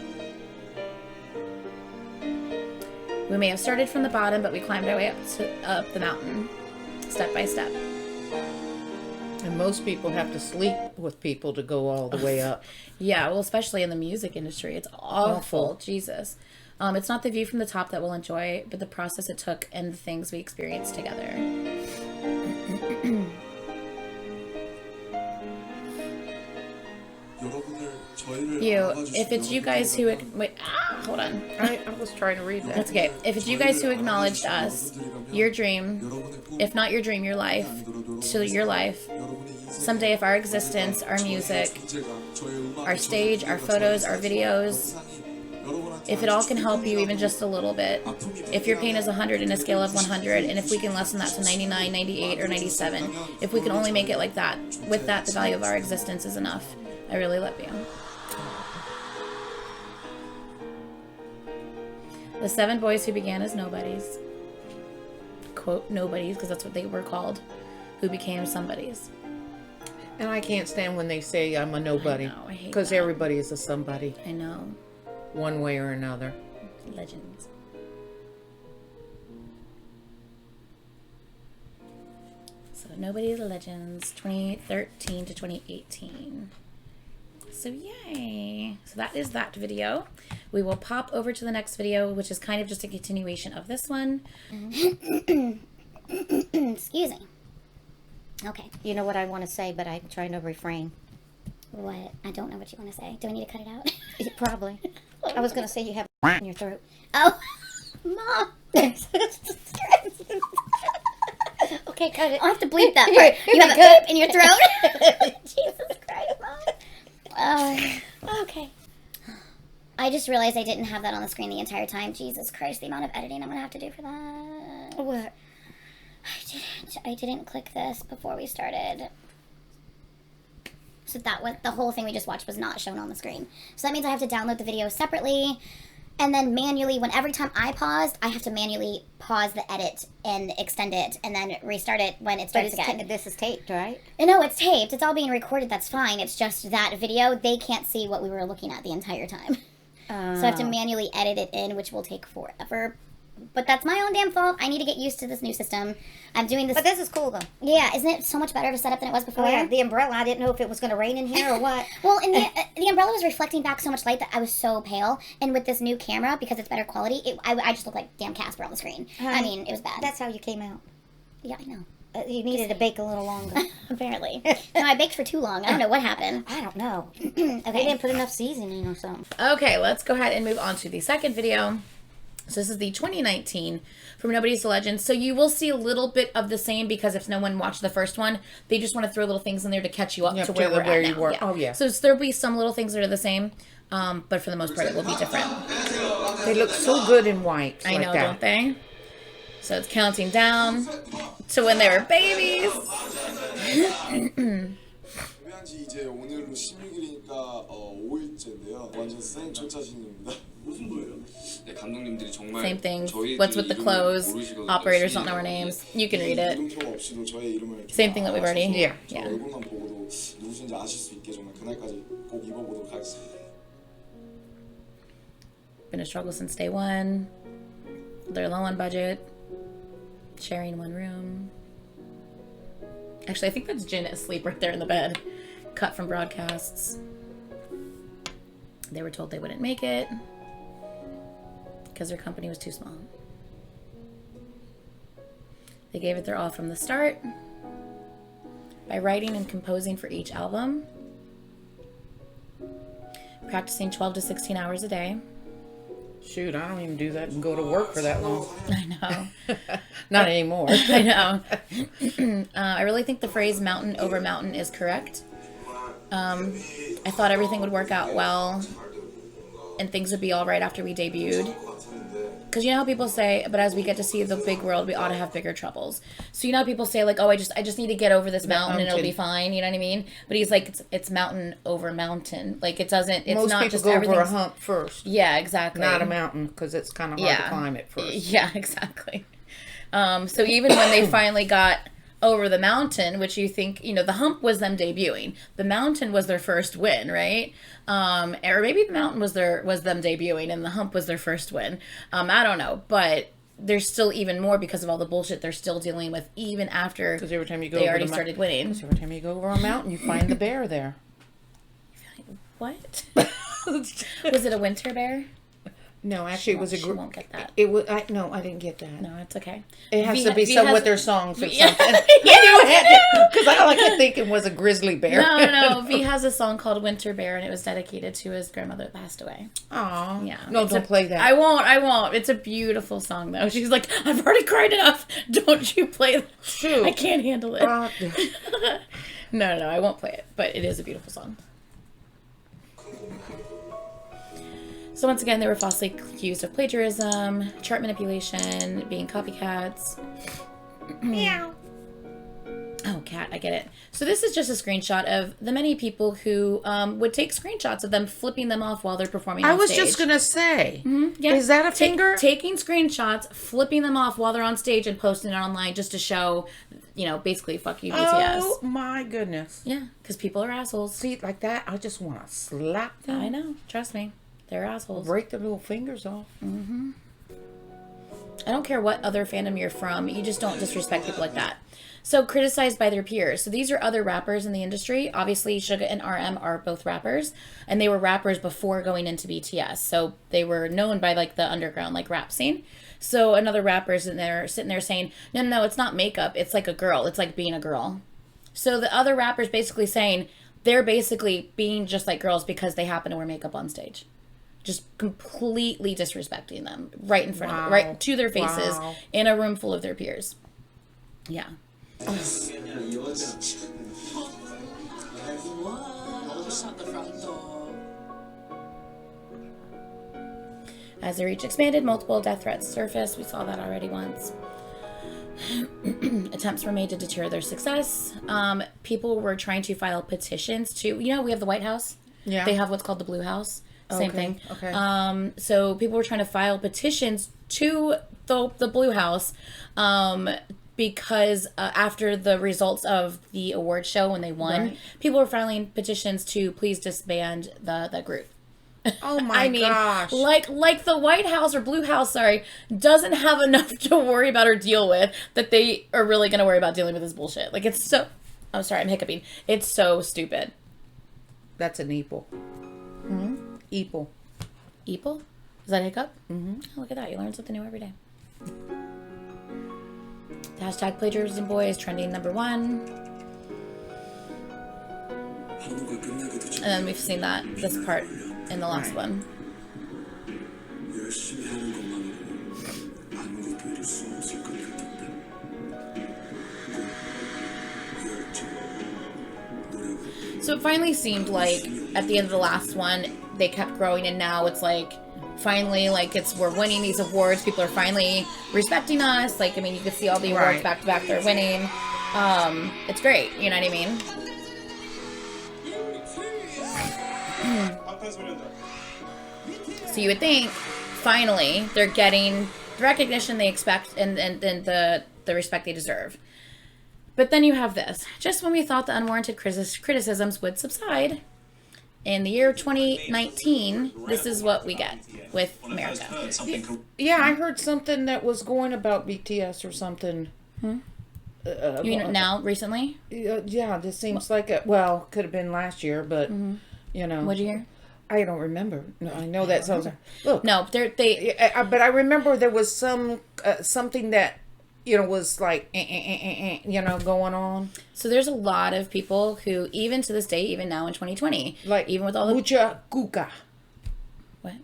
We may have started from the bottom, but we climbed our way up the mountain, step by step.
And most people have to sleep with people to go all the way up.
Yeah, well, especially in the music industry. It's awful. Jesus. It's not the view from the top that we'll enjoy, but the process it took and the things we experienced together. If it's you guys who hold on.
I was trying to read that.
That's okay. If it's you guys who acknowledged us, your dream, if not your dream, your life, to your life, someday if our existence, our music, our stage, our photos, our videos, if it all can help you even just a little bit, if your pain is 100 in a scale of 100, and if we can lessen that to 99, 98, or 97, if we can only make it like that, with that, the value of our existence is enough. I really love you. The 7 boys who began as nobodies, quote, nobodies, because that's what they were called, who became somebodies.
And I can't stand when they say I'm a nobody.
I know, I hate
because
that.
everybody is a somebody.
I know.
One way or another.
Legends. So Nobody's Legends, 2013 to 2018. So yay. So that is that video. We will pop over to the next video, which is kind of just a continuation of this one.
Excuse me. Okay.
You know what I want to say, but I'm trying to refrain.
What? I don't know what you want to say. Do I need to cut it out?
Probably. I was going to say you have in your throat.
Oh, Mom. Okay, cut it. I'll have to bleep that part. You have a in your throat? Jesus Christ, Mom. Okay. I just realized I didn't have that on the screen the entire time. Jesus Christ, the amount of editing I'm going to have to do for that.
What?
I didn't click this before we started. So that was the whole thing we just watched was not shown on the screen. So that means I have to download the video separately, and then manually, every time I paused, I have to manually pause the edit and extend it, and then restart it when it starts again.
This is taped, right?
No, it's taped. It's all being recorded. That's fine. It's just that video, they can't see what we were looking at the entire time. So I have to manually edit it in, which will take forever. But that's my own damn fault. I need to get used to this new system. I'm doing this.
But this is cool, though.
Yeah, isn't it so much better of a setup than it was before?
Oh, yeah, the umbrella. I didn't know if it was going to rain in here or what.
Well, and the umbrella was reflecting back so much light that I was so pale. And with this new camera, because it's better quality, I just look like damn Casper on the screen. I mean, it was bad.
That's how you came out.
Yeah, I know.
You needed to bake a little longer.
Apparently. No, I baked for too long. I don't know what happened.
I don't know.
Okay.
They didn't put enough seasoning or something.
Okay, let's go ahead and move on to the second video. So this is the 2019 From Nobodies to Legends. So you will see a little bit of the same because if no one watched the first one, they just want to throw little things in there to catch you up to where we're at now. Yeah.
Oh, yeah.
So there'll be some little things that are the same, but for the most part, it will be different.
They look so good in white.
I know, don't they? So it's counting down to when they were babies.
이제 오늘로 16일이니까 5일째인데요. 완전 생 초짜신입니다. 무슨 거예요? 네, 감독님들이 정말
Same things. What's with the clothes? Operators don't know our names. You can read it. Same thing that we've already. Yeah.
얼굴만 보고도 누구신지 아실 수 있게 정말 그날까지 꼭 입어보도록 하겠습니다.
Been a struggle since day one. They're low on budget. Sharing one room. Actually, I think that's Jin asleep right there in the bed. Cut from broadcasts. They were told they wouldn't make it because their company was too small. They gave it their all from the start by writing and composing for each album, practicing 12 to 16 hours a day.
Shoot, I don't even do that and go to work for that long.
I know.
Not anymore.
I know. I really think the phrase mountain over mountain is correct. I thought everything would work out well and things would be all right after we debuted. Because you know how people say, but as we get to see the big world, we ought to have bigger troubles. So you know how people say, like, oh, I just need to get over this mountain and it'll be fine. You know what I mean? But he's like, it's mountain over mountain. Like, it doesn't, it's
Most
not
people
just
go
everything.
over a hump first.
Yeah, exactly.
Not a mountain, because it's kind of hard to climb it first.
Yeah, exactly. So even when they finally got over the mountain, which you think, you know, the hump was them debuting. The mountain was their first win, right? Or maybe the mountain was them debuting and the hump was their first win. I don't know, but there's still even more because of all the bullshit they're still dealing with even after
every time you go
they already started winning.
Because every time you go over a mountain, you find the bear there.
What? Was it a winter bear?
No, actually, it was a
group. Won't get that.
It was. No, I didn't get that.
No, it's okay.
It has to be some with their songs or something.
Yeah,
because I kept thinking it was a grizzly bear.
No. V has a song called Winter Bear, and it was dedicated to his grandmother that passed away.
Aw.
Yeah.
No, don't play that.
I won't. It's a beautiful song, though. She's like, I've already cried enough. Don't you play that?
Shoot.
I can't handle it. No, I won't play it. But it is a beautiful song. So once again, they were falsely accused of plagiarism, chart manipulation, being copycats. Meow. Oh, cat, I get it. So this is just a screenshot of the many people who would take screenshots of them flipping them off while they're performing on stage.
I was just going to say,
yeah.
Is that a finger?
Taking screenshots, flipping them off while they're on stage and posting it online just to show, you know, basically, fuck you, BTS.
Oh, my goodness.
Yeah, because people are assholes.
See, like that, I just want to slap them.
I know, trust me. They're assholes.
Break their little fingers off.
Mm-hmm. I don't care what other fandom you're from. You just don't disrespect people like that. So, criticized by their peers. So, these are other rappers in the industry. Obviously, Suga and RM are both rappers. And they were rappers before going into BTS. So, they were known by, like, the underground, like, rap scene. So, another rapper's sitting there saying, no, it's not makeup. It's like a girl. It's like being a girl. So, the other rappers basically saying they're basically being just like girls because they happen to wear makeup on stage. Just completely disrespecting them right in front of them, right to their faces in a room full of their peers. Yeah. As the reach expanded, multiple death threats surfaced. We saw that already once. attempts were made to deter their success. People were trying to file petitions to, we have the White House.
Yeah.
They have what's called the Blue House. Same thing.
Okay.
So people were trying to file petitions to the Blue House because after the results of the award show when they won,
Right.
people were filing petitions to please disband the group.
Oh my gosh.
Like the White House or Blue House, doesn't have enough to worry about or deal with that they are really going to worry about dealing with this bullshit. Like it's so, I'm sorry, I'm hiccuping. It's so stupid.
That's an eeple. Eeple.
Eeple? Is that a hiccup? Mm-hmm. Oh, look at that. You learn something new every day. The hashtag plagiarism boy is trending number 1. And then we've seen this part in the last one.
열심히 하는 것만으로 아무것도 이룰 수 없을 것 같은데. 열정, 노력은
So it finally seemed like at the end of the last one, they kept growing, and now it's like finally, like we're winning these awards. People are finally respecting us. Like, I mean, you can see all the awards
Right.
back to back. They're winning. It's great. You know what I mean? So you would think finally they're getting the recognition they expect and the respect they deserve. But then you have this. Just when we thought the unwarranted criticisms would subside, in the year 2019, this is what we get with America.
Yeah, I heard something that was going about BTS or something.
You mean now, recently?
Yeah, this seems like it. Well, could have been last year, but
What'd you hear?
I don't remember. No, I know that sounds. Look,
No, but so there's a lot of people who, even to this day, even now in 2020,
Like
even with all the
mucha kuka.
what?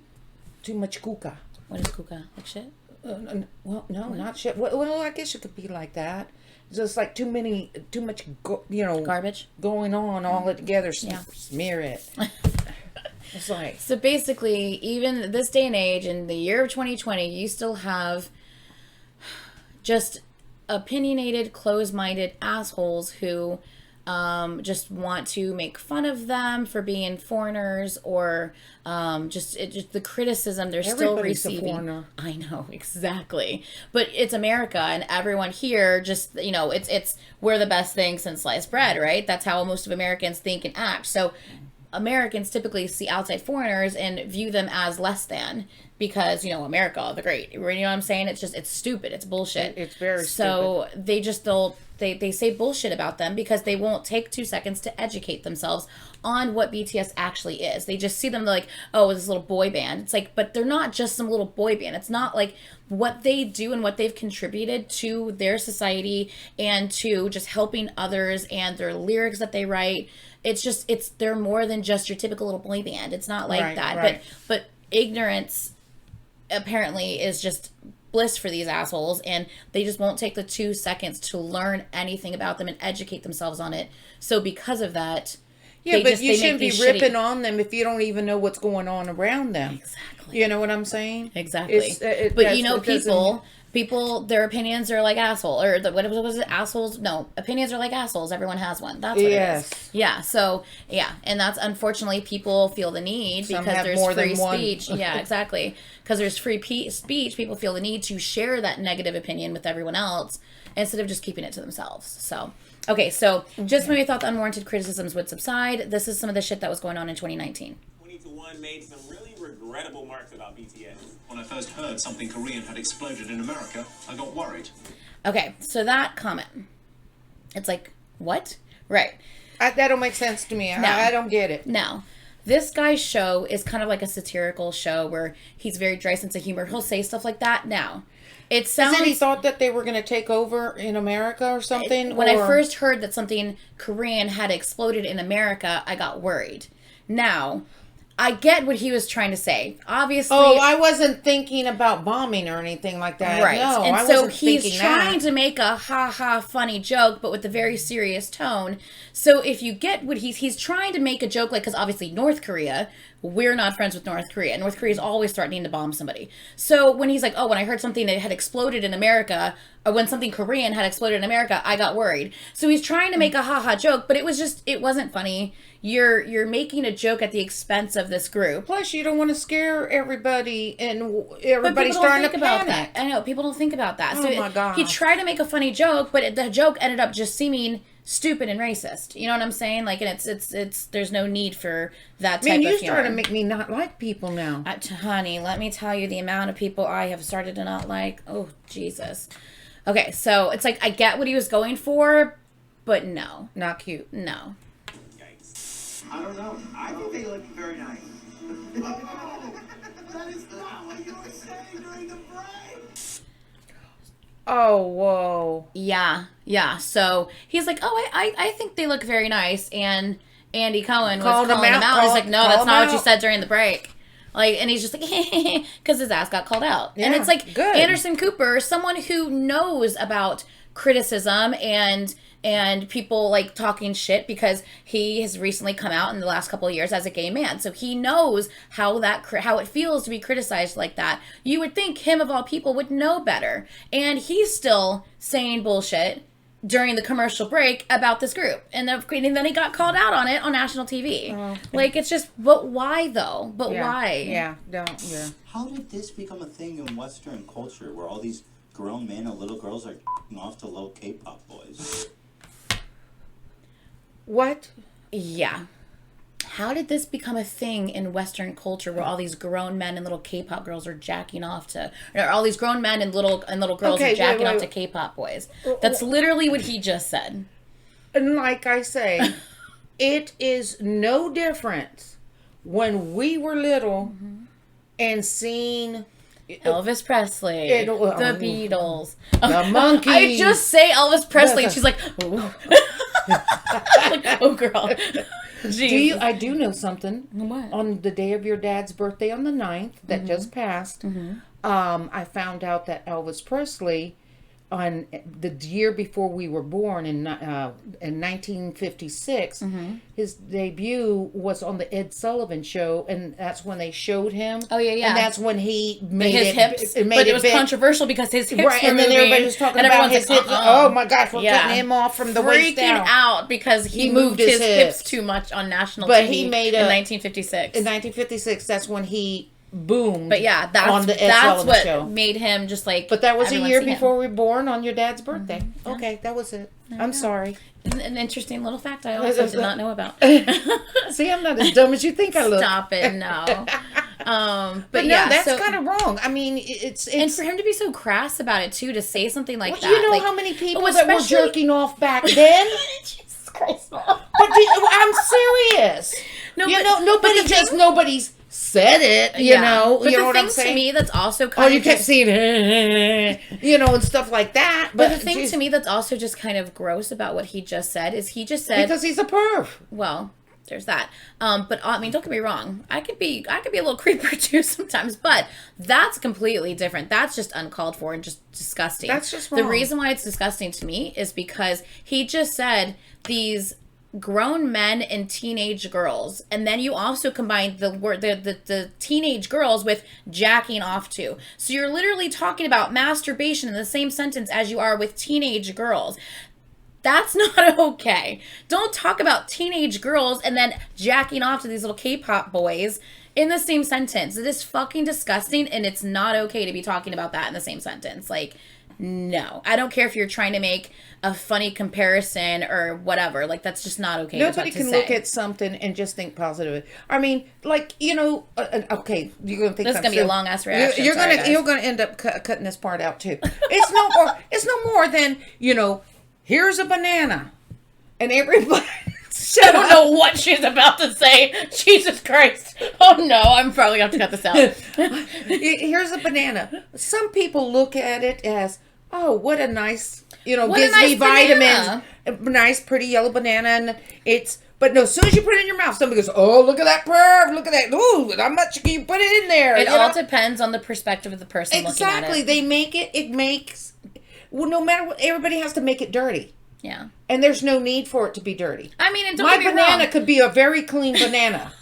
Too much kuka.
What is kuka? Like shit?
Well, no, not shit. Well, I guess it could be like that. Just like too much,
Garbage.
going on all together.
Yeah.
Smear it. It's like
So basically, even this day and age, in the year of 2020, you still have just opinionated, closed-minded assholes who just want to make fun of them for being foreigners, or just the criticism they're still
Everybody's a
receiving.
foreigner.
I know, exactly. But it's America, and everyone here just, it's we're the best thing since sliced bread, right? That's how most of Americans think and act. So Americans typically see outside foreigners and view them as less than because, America, the great. You know what I'm saying? It's stupid. It's bullshit.
It's very
So they just they say bullshit about them because they won't take 2 seconds to educate themselves on what BTS actually is. They just see them like, oh, this little boy band. It's like, but they're not just some little boy band. It's not like what they do and what they've contributed to their society and to just helping others and their lyrics that they write. They're more than just your typical little boy band. It's not like that.
Right.
But ignorance apparently is just bliss for these assholes, and they just won't take the 2 seconds to learn anything about them and educate themselves on it. So because of that,
yeah, but you
they
shouldn't
make
be
these
ripping
shitty-
on them if you don't even know what's going on around them.
Exactly.
You know what I'm saying?
Exactly. People, their opinions are like asshole, or what was it? Assholes? No, opinions are like assholes. Everyone has one. That's what it is. Yeah. So yeah, and that's unfortunately people feel the need
Some
because
have
there's
more
free
than one.
speech. Yeah, exactly. Because there's free speech, people feel the need to share that negative opinion with everyone else instead of just keeping it to themselves. So okay, so just when we thought the unwarranted criticisms would subside, this is some of the shit that was going on in 2019.
20-1 made some really regrettable marks about BTS.
When I first heard something Korean had exploded in America, I got worried.
Okay, so that comment, it's like, what? Right.
That don't make sense to me. I don't get it.
Now, this guy's show is kind of like a satirical show where he's very dry sense of humor. He'll say stuff like that. Now, it sounds...
Is it he thought that they were going to take over in America or something?
When I first heard that something Korean had exploded in America, I got worried. Now, I get what he was trying to say. Obviously...
Oh, I wasn't thinking about bombing or anything like that.
Right.
No,
and
I
so
wasn't
he's
thinking
trying
that.
to make a ha-ha funny joke, but with a very serious tone. So if you get what he's trying to make a joke, like, because obviously North Korea, we're not friends with North Korea. North Korea is always threatening to bomb somebody. So when he's like, oh, when I heard something that had exploded in America, when something Korean had exploded in America, I got worried. So he's trying to make a haha joke, but it wasn't funny. You're making a joke at the expense of this group.
Plus, you don't want to scare everybody, and everybody's starting to panic.
I know, people don't think about that.
Oh,
So
my gosh.
he tried to make a funny joke, but the joke ended up just seeming stupid and racist. You know what I'm saying? Like, and it's there's no need for that type of humor.
Man, you started to make me not like people now.
Honey, let me tell you the amount of people I have started to not like. Oh, Jesus. Okay, so it's like, I get what he was going for, but no.
Not cute.
No.
I don't know. I think they look very nice. That is not what you were saying during the break.
Oh, whoa.
Yeah. So he's like, oh, I think they look very nice. And Andy Cohen was calling him out. He's like, no, that's not what you said during the break. Like, and he's just like, because his ass got called out.
Yeah,
and it's like,
good.
Anderson Cooper, someone who knows about criticism and people like talking shit, because he has recently come out in the last couple of years as a gay man, so he knows how it feels to be criticized like that. You would think him of all people would know better, and he's still saying bullshit during the commercial break about this group, and then he got called out on it on national TV. Okay. Like, it's just, but why though? Why?
How did this become a thing in Western culture where all these grown men and little girls are off to little K-pop boys?
What?
Yeah. How did this become a thing in Western culture where all these grown men and little K-pop girls are jacking off to, or all these grown men and little girls are jacking off to K-pop boys? That's literally what he just said.
And like I say, it is no different when we were little and seen
Elvis Presley, the Beatles,
the Monkees.
I just say Elvis Presley, and she's like, ooh. Like, oh, girl.
I do know something.
What?
On the day of your dad's birthday on the 9th that just passed, I found out that Elvis Presley, on the year before we were born in 1956, his debut was on the Ed Sullivan Show, and that's when they showed him.
Oh yeah.
And that's when he made
his hips. But it was controversial because his hips were
and then everybody was talking about his hips. Oh my gosh, we're cutting him off from the waist down.
Freaking out because he moved his hips too much on national TV.
He made
in 1956.
In 1956, that's when he boomed.
But yeah, that's what show. Made him just like.
But that was a year before we were born on your dad's birthday. Yeah. Okay, that was it. I'm sorry.
An interesting little fact I also did not know about.
See, I'm not as dumb as you think I look.
Stop it, no.
But no, yeah, that's kind of wrong. I mean, it's
and for him to be so crass about it too, to say something like that.
You know, like, how many people that were jerking off back then?
Jesus Christ!
But I'm serious. No, nobody's said it, you know.
But
you know
the
what
thing
I'm saying?
To me that's also kind of
you kept seeing and stuff like that.
But the thing to me that's also just kind of gross about what he just said is he just said,
because he's a perv.
Well, there's that. But I mean, don't get me wrong. I could be a little creeper too sometimes, but that's completely different. That's just uncalled for and just disgusting.
That's just wrong.
The reason why it's disgusting to me is because he just said these grown men and teenage girls, and then you also combine the word the teenage girls with jacking off to. So you're literally talking about masturbation in the same sentence as you are with teenage girls. That's not okay. Don't talk about teenage girls and then jacking off to these little K-pop boys in the same sentence. It is fucking disgusting, and it's not okay to be talking about that in the same sentence. Like, no. I don't care if you're trying to make a funny comparison or whatever. Like, that's just not okay.
Nobody can look at something and just think positive. I mean, like, you know, okay, you're going to think
this is going to be a long-ass reaction.
You're going to end up cutting this part out, too. It's no more than, you know, here's a banana. And everybody...
I don't know what she's about to say. Jesus Christ. Oh, no. I'm probably going to have to cut this out.
Here's a banana. Some people look at it as, oh, what a nice, gives
nice
me vitamins. A nice, pretty yellow banana. And but no, as soon as you put it in your mouth, somebody goes, oh, look at that perv. Look at that. Ooh, how much can you put it in there?
It all depends on the perspective of the person looking at it.
Exactly. They make it makes, well, no matter what, everybody has to make it dirty.
Yeah.
And there's no need for it to be dirty.
I mean, and
my banana could be a very clean banana.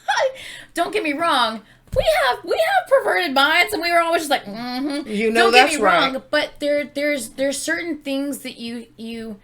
Don't get me wrong. we have perverted minds, and we were always just like, mm-hmm.
You know,
Don't
that's
get me wrong,
right.
but there's certain things that you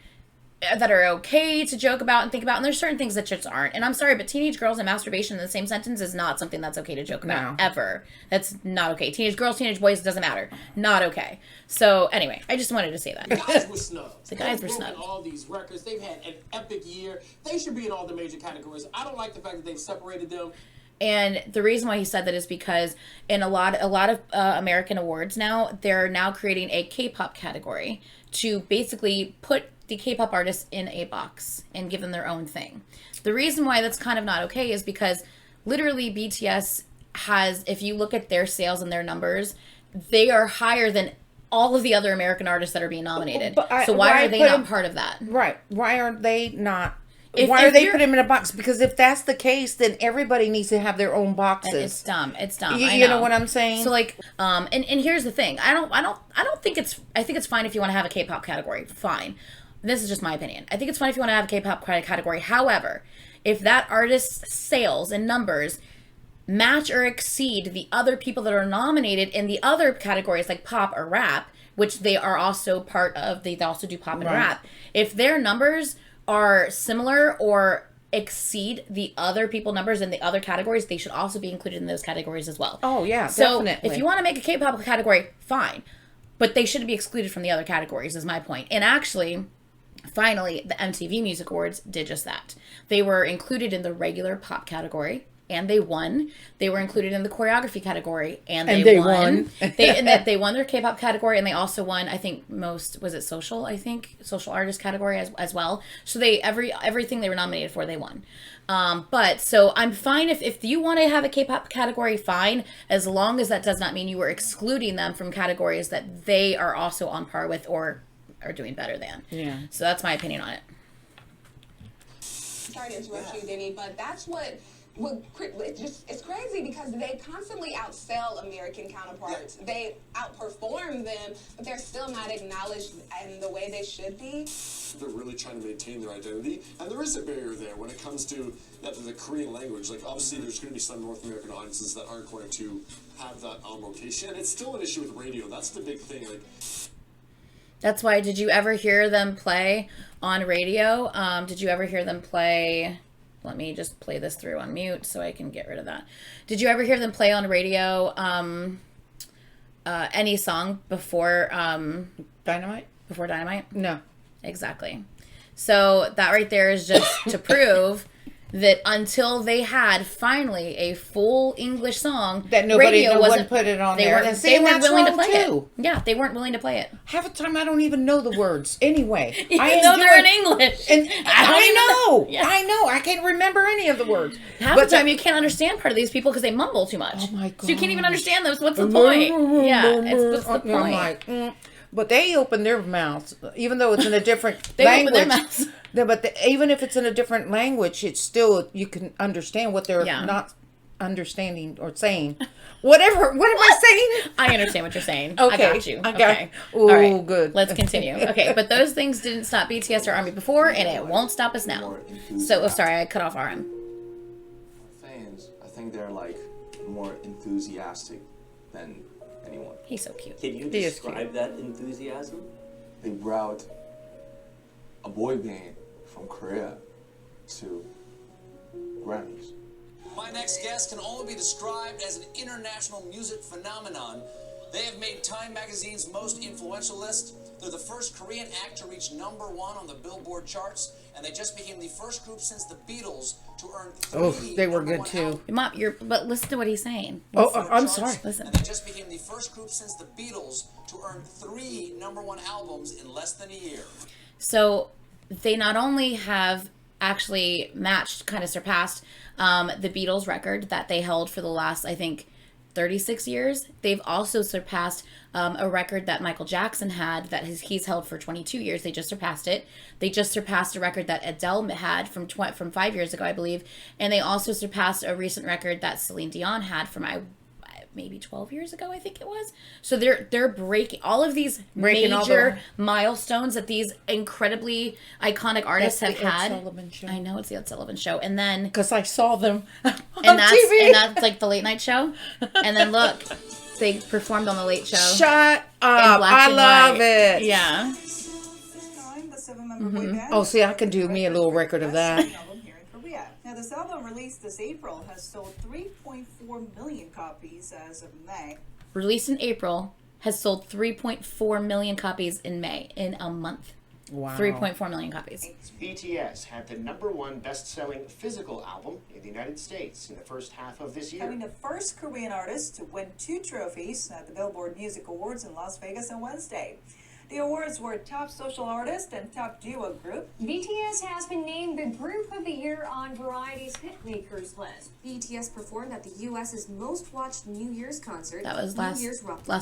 that are okay to joke about and think about, and there's certain things that just aren't. And I'm sorry, but teenage girls and masturbation in the same sentence is not something that's okay to joke about, ever. That's not okay. Teenage girls, teenage boys, it doesn't matter. Not okay. So anyway, I just wanted to say that.
The guys were snubbed.
The guys were
They've
snubbed.
broken all these records. They've had an epic year. They should be in all the major categories. I don't like the fact that they've separated them.
And the reason why he said that is because in a lot of American awards now, they're now creating a K-pop category to basically put the K-pop artists in a box and give them their own thing. The reason why that's kind of not okay is because literally BTS has, if you look at their sales and their numbers, they are higher than all of the other American artists that are being nominated. So why are they not part of that?
Right. Why are they not? Why are they putting them in a box? Because if that's the case, then everybody needs to have their own boxes.
It's dumb. It's dumb.
You know what I'm saying?
So like, and here's the thing. I don't think it's. I think it's fine if you want to have a K-pop category. Fine. This is just my opinion. I think it's fine if you want to have a K-pop category. However, if that artist's sales and numbers match or exceed the other people that are nominated in the other categories like pop or rap, which they are also part of, they also do pop and rap. If their numbers are similar or exceed the other people numbers in the other categories, they should also be included in those categories as well.
Oh yeah,
so
definitely.
If you want to make a K-pop category, fine, but they shouldn't be excluded from the other categories is my point. And actually, finally, the MTV Music Awards did just that. They were included in the regular pop category, and they won. They were included in the choreography category, and they won. They won their K-pop category, and they also won, I think, social artist category as well. So everything they were nominated for, they won. But so I'm fine if you want to have a K-pop category, fine, as long as that does not mean you were excluding them from categories that they are also on par with or are doing better than. Yeah. So that's my opinion on it.
Sorry to interrupt you, Denny, but that's it's crazy because they constantly outsell American counterparts. They outperform them, but they're still not acknowledged in the way they should be.
They're really trying to maintain their identity, and there is a barrier there when it comes to the Korean language. Like, obviously, there's going to be some North American audiences that aren't going to have that on location, and it's still an issue with radio. That's the big thing. Like,
that's why, did you ever hear them play on radio? Did you ever hear them play... Let me just play this through on mute so I can get rid of that. Did you ever hear them play on radio any song before...
Dynamite?
Before Dynamite?
No.
Exactly. So that right there is just to prove that until they had finally a full English song,
that nobody wouldn't put it on there.
They weren't willing to play it. Yeah, they weren't willing to play it.
Half the time I don't even know the words anyway.
I know they're in English.
And I know. Yeah. I know. I can't remember any of the words.
Half the time you can't understand part of these people because they mumble too much. Oh my god. So you can't even understand those. What's the point? Yeah, what's the point?
I'm like, but they open their mouths, even though it's in a different language. Open their mouths. But even if it's in a different language, it's still, you can understand what they're not understanding or saying. Whatever. What am I saying?
I understand what you're saying.
Okay.
I got you.
Okay. Ooh,
all right.
Good.
Let's continue. Okay, but those things didn't stop BTS or ARMY before, and it won't stop us now. So, sorry, I cut off RM.
Fans, I think they're like more enthusiastic than anyone.
He's so cute.
Can you describe that enthusiasm?
They brought a boy band from Korea to Grammys.
My next guest can only be described as an international music phenomenon. They have made Time Magazine's most influential list. They're the first Korean act to reach #1 on the Billboard charts, and they just became the first group since the Beatles to earn 3
they were good too.
Mom, but listen to what he's saying.
I'm sorry.
Listen.
And they just became the first group since the Beatles to earn 3 #1 albums in less than a year.
So they not only have actually surpassed the Beatles record that they held for the last, I think, 36 years. They've also surpassed a record that Michael Jackson had that he's held for 22 years. They just surpassed it. They just surpassed a record that Adele had from 5 years ago, I believe. And they also surpassed a recent record that Celine Dion had from maybe 12 years ago, I think it was. So they're breaking all of these major milestones that these incredibly iconic artists have had. Ed Sullivan Show. I know, it's the Ed Sullivan Show. And then
because I saw them on
TV. And that's like the late night show. And then look, they performed on the Late Show.
Shut up! I love it.
Yeah.
Oh, see, I can do me a little record of that.
Now, this album released this April has sold 3.4 million copies as of May.
Released in April, has sold 3.4 million copies in May, in a month.
Wow.
3.4 million copies.
BTS had the #1 best-selling physical album in the United States in the first half of this year.
Becoming the first Korean artist to win 2 trophies at the Billboard Music Awards in Las Vegas on Wednesday. The awards were Top Social Artist and Top Duo Group.
BTS has been named the Group of the Year on Variety's Hitmakers list. BTS performed at the U.S.'s most watched New Year's concert.
That was last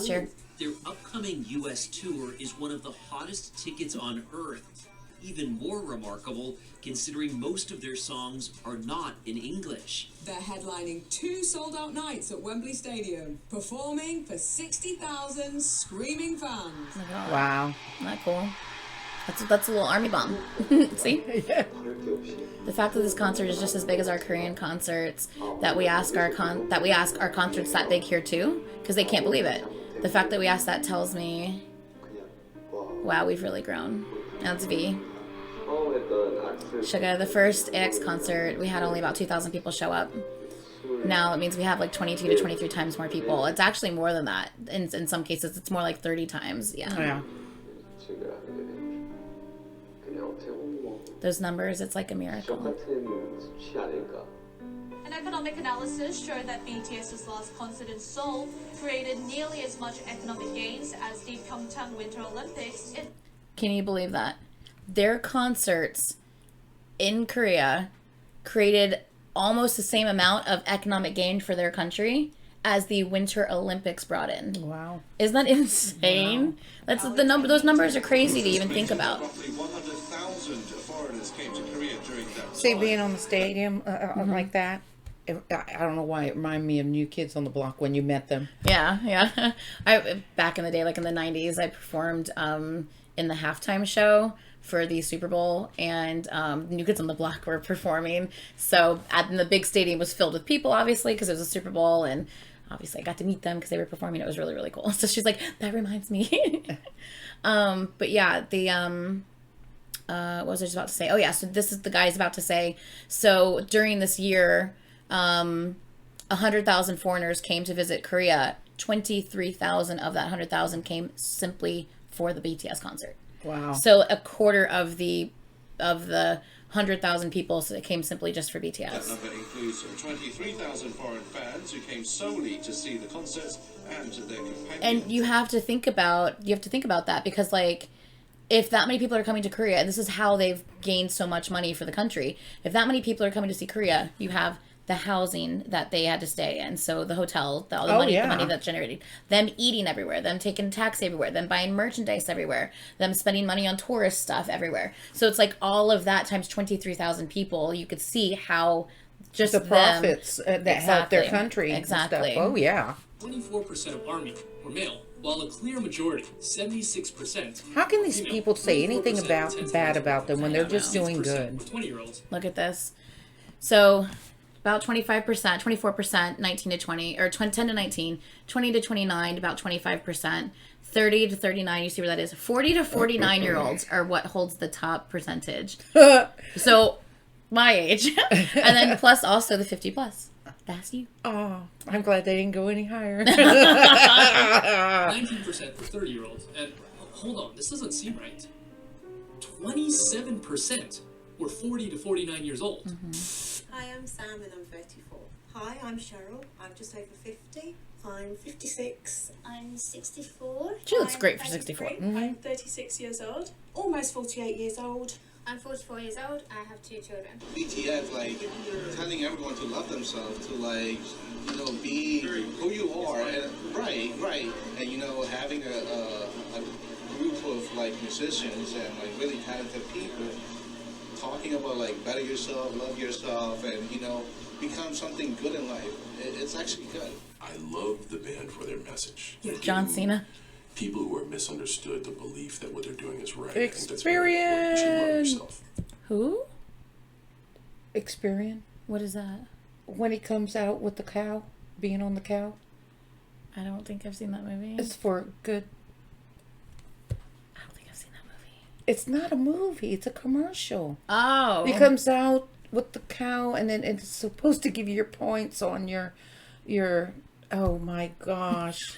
year.
Their upcoming U.S. tour is one of the hottest tickets on Earth. Even more remarkable, considering most of their songs are not in English.
They're headlining 2 sold-out nights at Wembley Stadium, performing for 60,000 screaming fans.
Wow. Isn't that cool? That's a little army bomb. See?
Yeah.
The fact that this concert is just as big as our Korean concerts, that we ask our concerts that big here too, because they can't believe it. The fact that we ask that tells me, wow, we've really grown. That's V. Sugar, the first AX concert, we had only about 2,000 people show up. Now it means we have like 22 to 23 times more people. It's actually more than that. In some cases, it's more like 30 times. Yeah.
Oh, yeah.
Those numbers, it's like a miracle.
An economic analysis showed that BTS's last concert in Seoul created nearly as much economic gains as the Pyeongchang Winter Olympics.
Can you believe that? Their concerts in Korea created almost the same amount of economic gain for their country as the Winter Olympics brought in.
Wow.
Isn't that insane? Wow. That's the number. Those numbers are crazy to even think about.
See, being on the stadium like that, I don't know why it reminded me of New Kids on the Block when you met them.
Yeah. Back in the day, like in the 90s, I performed in the halftime show for the Super Bowl, and New Kids on the Block were performing. So the big stadium was filled with people, obviously, because it was a Super Bowl, and obviously I got to meet them because they were performing. It was really, really cool. So she's like, that reminds me. But yeah, what was I just about to say? Oh yeah, so this is the guy's about to say. So during this year, 100,000 foreigners came to visit Korea. 23,000 of that 100,000 came simply for the BTS concert.
Wow.
So a quarter of the 100,000 people came simply just for BTS.
That number includes 23,000 foreign fans who came solely to see the concerts and their companions.
And you have to think about that, because like, if that many people are coming to Korea, and this is how they've gained so much money for the country, if that many people are coming to see Korea, you have the housing that they had to stay in, so the hotel, all the money, the money that's generated, them eating everywhere, them taking taxi everywhere, them buying merchandise everywhere, them spending money on tourist stuff everywhere. So it's like all of that times 23,000 people. You could see how just
the profits that help their country.
Exactly.
And stuff. Oh yeah.
24% of Army were male, while a clear majority, 76%.
How can these people say anything bad about them when they're just doing good?
20-year-olds.
Look at this. So about 25%, 24%, 19 to 20, or 10 to 19, 20 to 29, about 25%, 30 to 39, you see where that is. 40 to 49-year-olds are what holds the top percentage. So my age. And then plus also the 50 plus. That's you.
Oh, I'm glad they didn't go any higher.
19% for 30-year-olds. And hold on, this doesn't seem right. 27% were 40 to 49 years old.
Hi, I'm Sam and I'm 34. Hi, I'm Cheryl. I'm just over 50. I'm 56. I'm 64.
She looks great for 64.
I'm 36 years old. Almost 48 years old. I'm 44 years old. I have 2 children.
BTS, like, telling everyone to love themselves, to, like, you know, be who you are. And, right. And, you know, having a group of, like, musicians and, like, really talented people talking about, like, better yourself, love yourself, and, you know, become something good in life. It's actually good.
I love the band for their message.
John Cena.
People who are misunderstood the belief that what they're doing is right.
Experience.
I think that's very important. You should love yourself.
Who?
Experience.
What is that?
When he comes out with the cow, being on the cow.
I don't think I've seen that movie.
It's for good.
I don't think I've seen that movie.
It's not a movie. It's a commercial.
Oh.
He comes out with the cow, and then it's supposed to give you your points on your. Oh my gosh.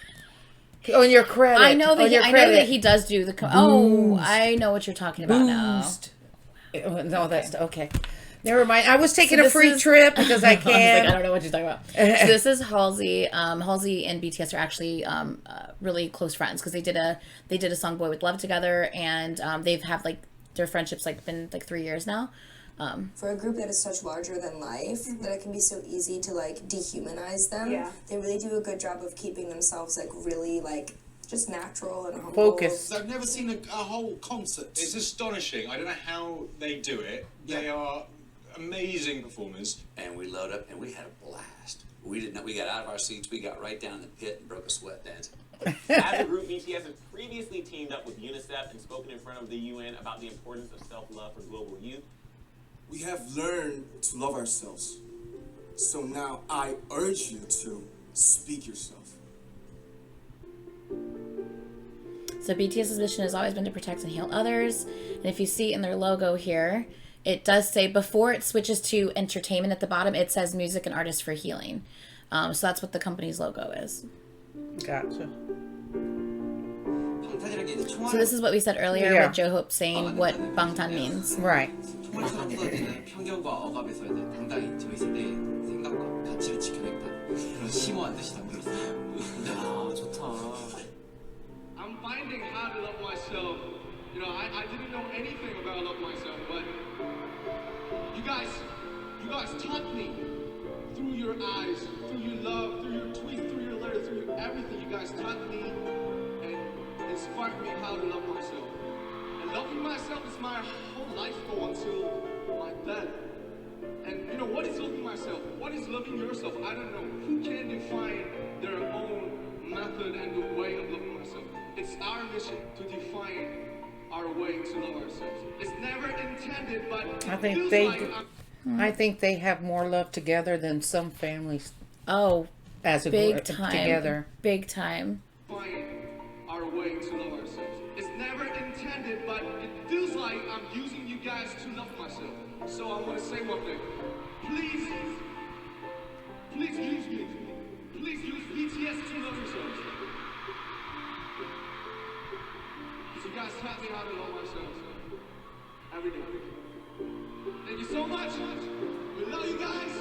On your credit.
I know that he does do the. Oh, I know what you're talking about
Boost. Now. No, that's okay. Never mind. I was taking a free trip because I can.
I don't know what you're talking about. So this is Halsey. Halsey and BTS are actually really close friends because they did a song "Boy with Love" together, and they've have like their friendship's like been like 3 years now.
For a group that is such larger than life, that it can be so easy to like dehumanize them. Yeah. They really do a good job of keeping themselves like really like just natural and humble.
Focus.
I've never seen a whole concert. It's astonishing. I don't know how they do it. They are amazing performers.
And we load up and we had a blast. We didn't know, we got out of our seats, we got right down in the pit and broke a sweat dancing.
As a group, BTS has previously teamed up with UNICEF and spoken in front of the UN about the importance of self-love for global youth.
We have learned to love ourselves. So now I urge you to speak yourself.
So BTS's mission has always been to protect and heal others. And if you see in their logo here, it does say, before it switches to entertainment at the bottom, it says music and artists for healing. So that's what the company's logo is.
Gotcha.
So this is what we said earlier with Joe Hope saying what Bangtan means.
Right.
편견과 억압에 서야 돼. 당당히 저 있을 때 생각과 가치를 지켜내겠다. 그런 심오한 뜻이 담겨 있어요. 야, 좋다.
I'm finding how to love myself. You know, I didn't know anything about love myself, but you guys taught me through your eyes, through your love, through your tweets, through your letters, through your everything. You guys taught me and inspired me how to love myself. And loving myself is my whole life goal until my death. And you know, what is loving myself? What is loving yourself? I don't know. Who can define their own method and the way of loving myself? It's our mission to define our way to love ourselves. It's never intended, but
I think they have more love together than some families.
Oh,
as a
big
group
time
together.
Big time.
Find our way to love ourselves. It's never intended, but it feels like I'm using you guys to love myself. So I want to say one thing. Please use me. Please use BTS to love yourselves. So you guys taught me how to love myself every day. Thank you so much. We love you guys.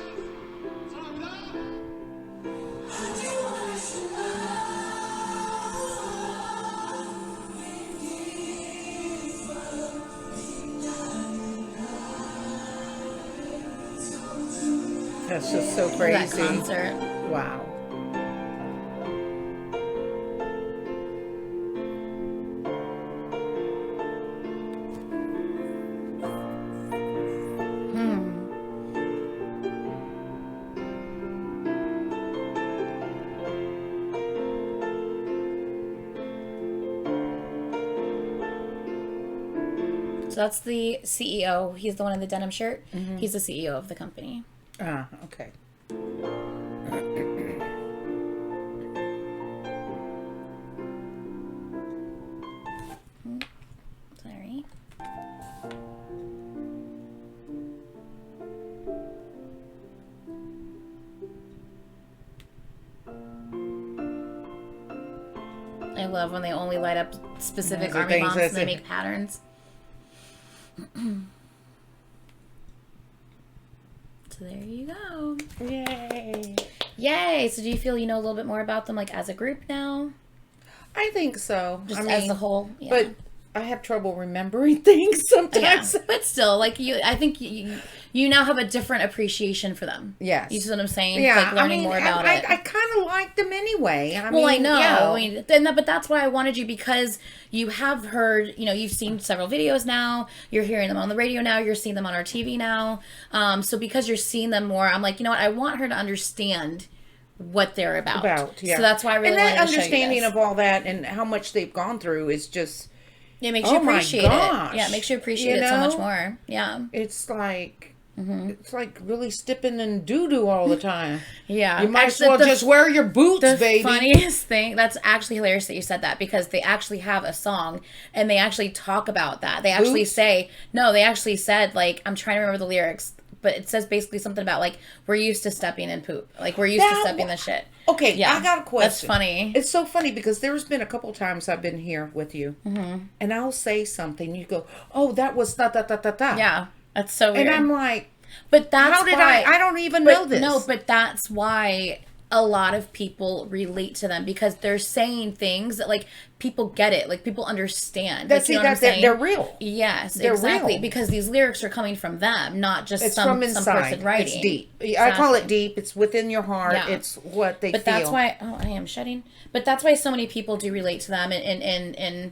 That's just so crazy.
That concert.
Wow.
So that's the CEO. He's the one in the denim shirt. Mm-hmm. He's the CEO of the company.
Ah, okay.
Sorry. I love when they only light up specific army bombs and they make patterns. So there you go.
Yay.
Yay. So do you feel you know a little bit more about them like as a group now?
I think so.
Just as a whole. Yeah.
But I have trouble remembering things sometimes.
Yeah, but still, like I think you now have a different appreciation for them.
Yes.
You see what I'm saying?
Yeah.
Like learning more about it.
I kind of like them anyway.
I know. Yeah. I mean, but that's why I wanted you, because you have heard, you've seen several videos now. You're hearing them on the radio now. You're seeing them on our TV now. So because you're seeing them more, I'm like, you know what? I want her to understand what they're about.
Yeah.
So that's why I really
and that
wanted to
understanding
show you this.
of all that and how much they've gone through is just
it makes you appreciate it. Yeah, it makes you appreciate it so much more. Yeah,
it's like it's like really stepping in doo-doo all the time.
Yeah,
you might as well just wear your boots, baby.
The funniest thing, that's actually hilarious that you said that, because they actually have a song and they actually talk about that. They actually say, no, they actually said, like, I'm trying to remember the lyrics, but it says basically something about, like, we're used to stepping in poop. Like, we're used to stepping in shit.
Okay,
yeah,
I got a question.
That's funny.
It's so funny because there's been a couple times I've been here with you, and I'll say something. You go, "Oh, that was da da da da da."
Yeah, that's so weird.
And I'm like,
but that's
how did
why,
I don't even know this.
No, but that's why a lot of people relate to them, because they're saying things that, like, people get it, like, people understand.
That's
you know what I'm saying?
they're real.
Yes,
They're
exactly,
real.
because these lyrics are coming from them, not just
It's
some
from inside.
person writing.
It's deep.
Exactly.
I call it deep. It's within your heart.
Yeah.
It's what they
but
feel.
That's why. Oh, I am shedding. But that's why so many people do relate to them, and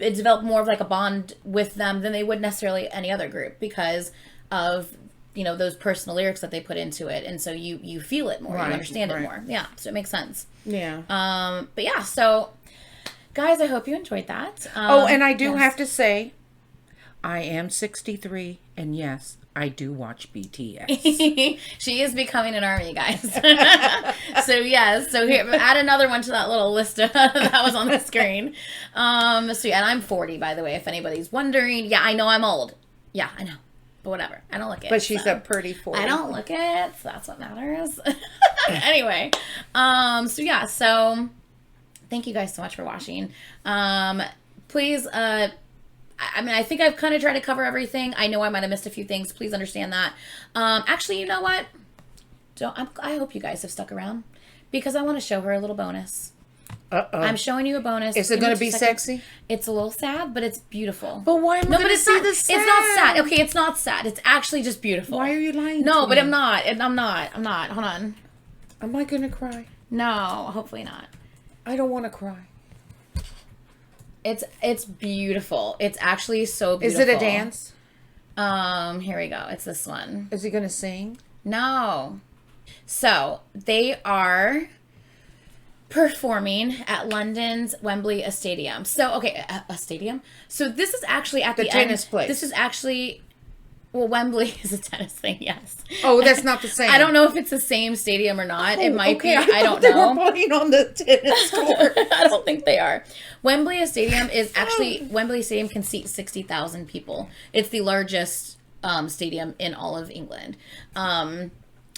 it developed more of like a bond with them than they would necessarily any other group, because of, you know, those personal lyrics that they put into it, and so you feel it more, you understand it more. Yeah, so it makes sense.
Yeah.
But yeah, so guys, I hope you enjoyed that.
And I do have to say, I am 63, and yes, I do watch BTS.
She is becoming an army, guys. So yes, so here, add another one to that little list that was on the screen. So yeah, and I'm 40, by the way, if anybody's wondering. Yeah, I know I'm old. Yeah, I know. But whatever. I don't look it.
But she's a pretty 40.
I don't look it, so that's what matters. Anyway, so yeah, so thank you guys so much for watching. Please, I mean, I think I've kind of tried to cover everything. I know I might have missed a few things. Please understand that. Actually, you know what? I hope you guys have stuck around, because I want to show her a little bonus. I'm showing you a bonus.
Is it going to be sexy?
It's a little sad, but it's beautiful.
But why am I going to see the sad?
It's not sad. Okay, it's not sad. It's actually just beautiful.
Why are you lying
No,
to
but
me?
I'm not. I'm not. Hold on.
Am I going to cry?
No, hopefully not.
I don't want to cry.
It's beautiful. It's actually so beautiful.
Is it a dance?
Here we go. It's this one.
Is he going to sing?
No. So, they are performing at London's Wembley Stadium. So, okay, a stadium? So, this is actually at the
tennis
end.
place.
This is actually, well, Wembley is a tennis thing, yes.
Oh, that's not the same.
I don't know if it's the same stadium or not. It might be. I don't
They
know.
were playing on the tennis court.
I don't think they are. Wembley Stadium is actually, Wembley Stadium can seat 60,000 people. It's the largest stadium in all of England.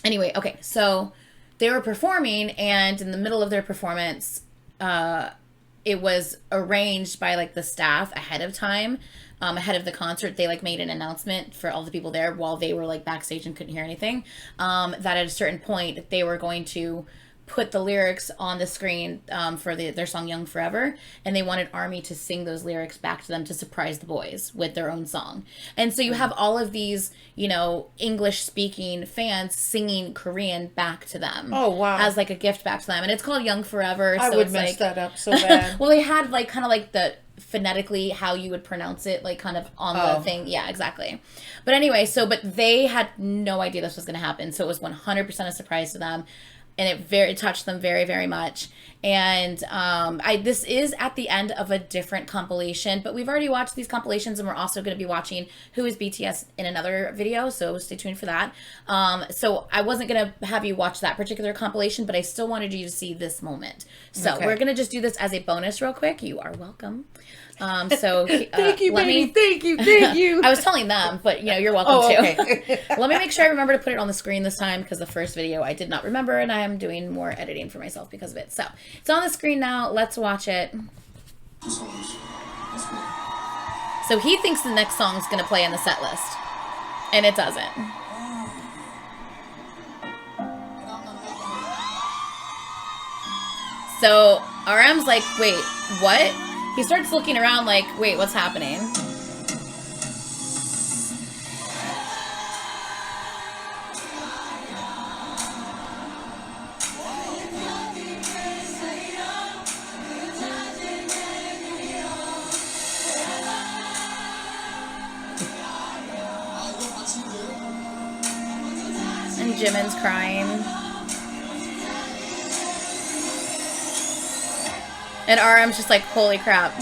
Anyway, okay, so they were performing, and in the middle of their performance, it was arranged by like the staff ahead of time. Ahead of the concert, they like made an announcement for all the people there while they were like backstage and couldn't hear anything, that at a certain point they were going to put the lyrics on the screen for their song Young Forever, and they wanted ARMY to sing those lyrics back to them to surprise the boys with their own song. And so you have all of these, you know, English speaking fans singing Korean back to them.
Oh, wow.
As like a gift back to them, and it's called Young Forever.
I
so
would
it's
mess
like,
that up so bad.
well, they had like kind of like the phonetically how you would pronounce it, like kind of on the thing. Yeah, exactly. But anyway, but they had no idea this was going to happen, so it was 100% a surprise to them, and it touched them very, very much. And this is at the end of a different compilation, but we've already watched these compilations, and we're also going to be watching Who is BTS in another video, so stay tuned for that. So I wasn't going to have you watch that particular compilation, but I still wanted you to see this moment. So we're going to just do this as a bonus real quick. You are welcome. So
thank you, baby. Thank you.
I was telling them, but you know, you're welcome too.
Okay.
Let me make sure I remember to put it on the screen this time, because the first video I did not remember, and I am doing more editing for myself because of it. So it's on the screen now. Let's watch it. So he thinks the next song is going to play in the set list, and it doesn't. So RM's like, wait, what? He starts looking around like, wait, what's happening? And Jimin's crying. And RM's just like, holy crap.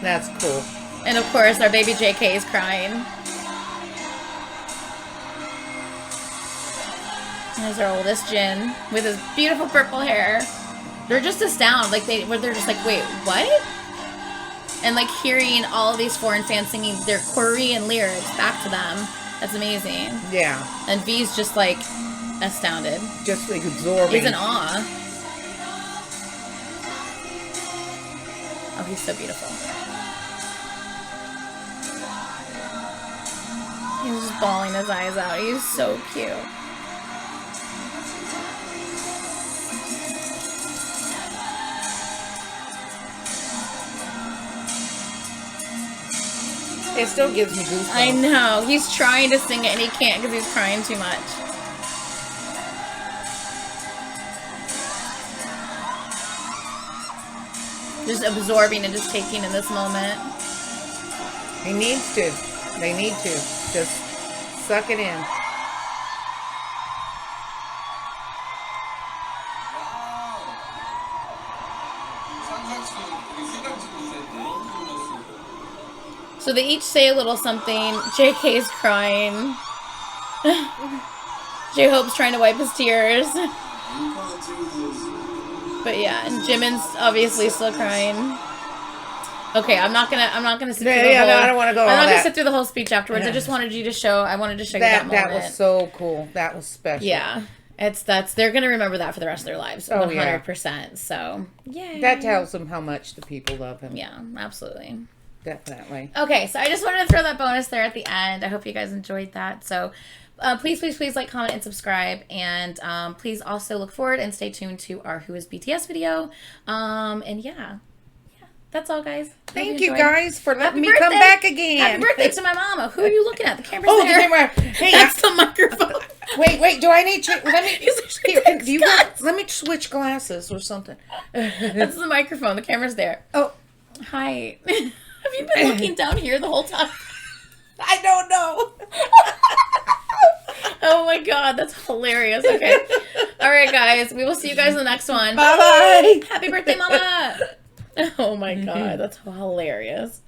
That's cool.
And of course, our baby JK is crying. There's our oldest Jin with his beautiful purple hair. They're just astounded. Like they're just like, wait, what? And like hearing all of these foreign fans singing their Korean lyrics back to them. That's amazing.
Yeah.
And V's just like astounded.
Just like absorbing.
He's in awe. Oh, he's so beautiful. He's just bawling his eyes out. He's so cute.
It still gives me goosebumps.
I know. He's trying to sing it and he can't because he's crying too much. Just absorbing and just taking in this moment.
He needs to. They need to. Just suck it in.
So they each say a little something. JK's crying. J-Hope's trying to wipe his tears. But yeah, and Jimin's obviously still crying. Okay, I'm not gonna sit through the whole.
No, I don't want to go.
I'm
all
not
that.
gonna sit through the whole speech afterwards. I just wanted you to show. I wanted to show you that moment.
That was so cool. That was special.
Yeah, they're gonna remember that for the rest of their lives. 100%. So yay.
That tells them how much the people love him.
Yeah, absolutely.
Definitely.
Okay, so I just wanted to throw that bonus there at the end. I hope you guys enjoyed that. So please like, comment, and subscribe. And please also look forward and stay tuned to our Who is BTS video. And yeah, that's all, guys.
Thank you guys for letting me come back again.
Happy birthday to my mama. Who are you looking at? The camera's
Oh,
there.
the camera. Hey,
that's the microphone.
Wait. Do I need to? Let me switch glasses or something.
That's the microphone. The camera's there.
Oh,
hi. Have you been looking down here the whole time?
I don't know.
Oh my god, that's hilarious. Okay. All right, guys. We will see you guys in the next one.
Bye-bye.
Happy birthday, Mama. Oh my god, that's hilarious.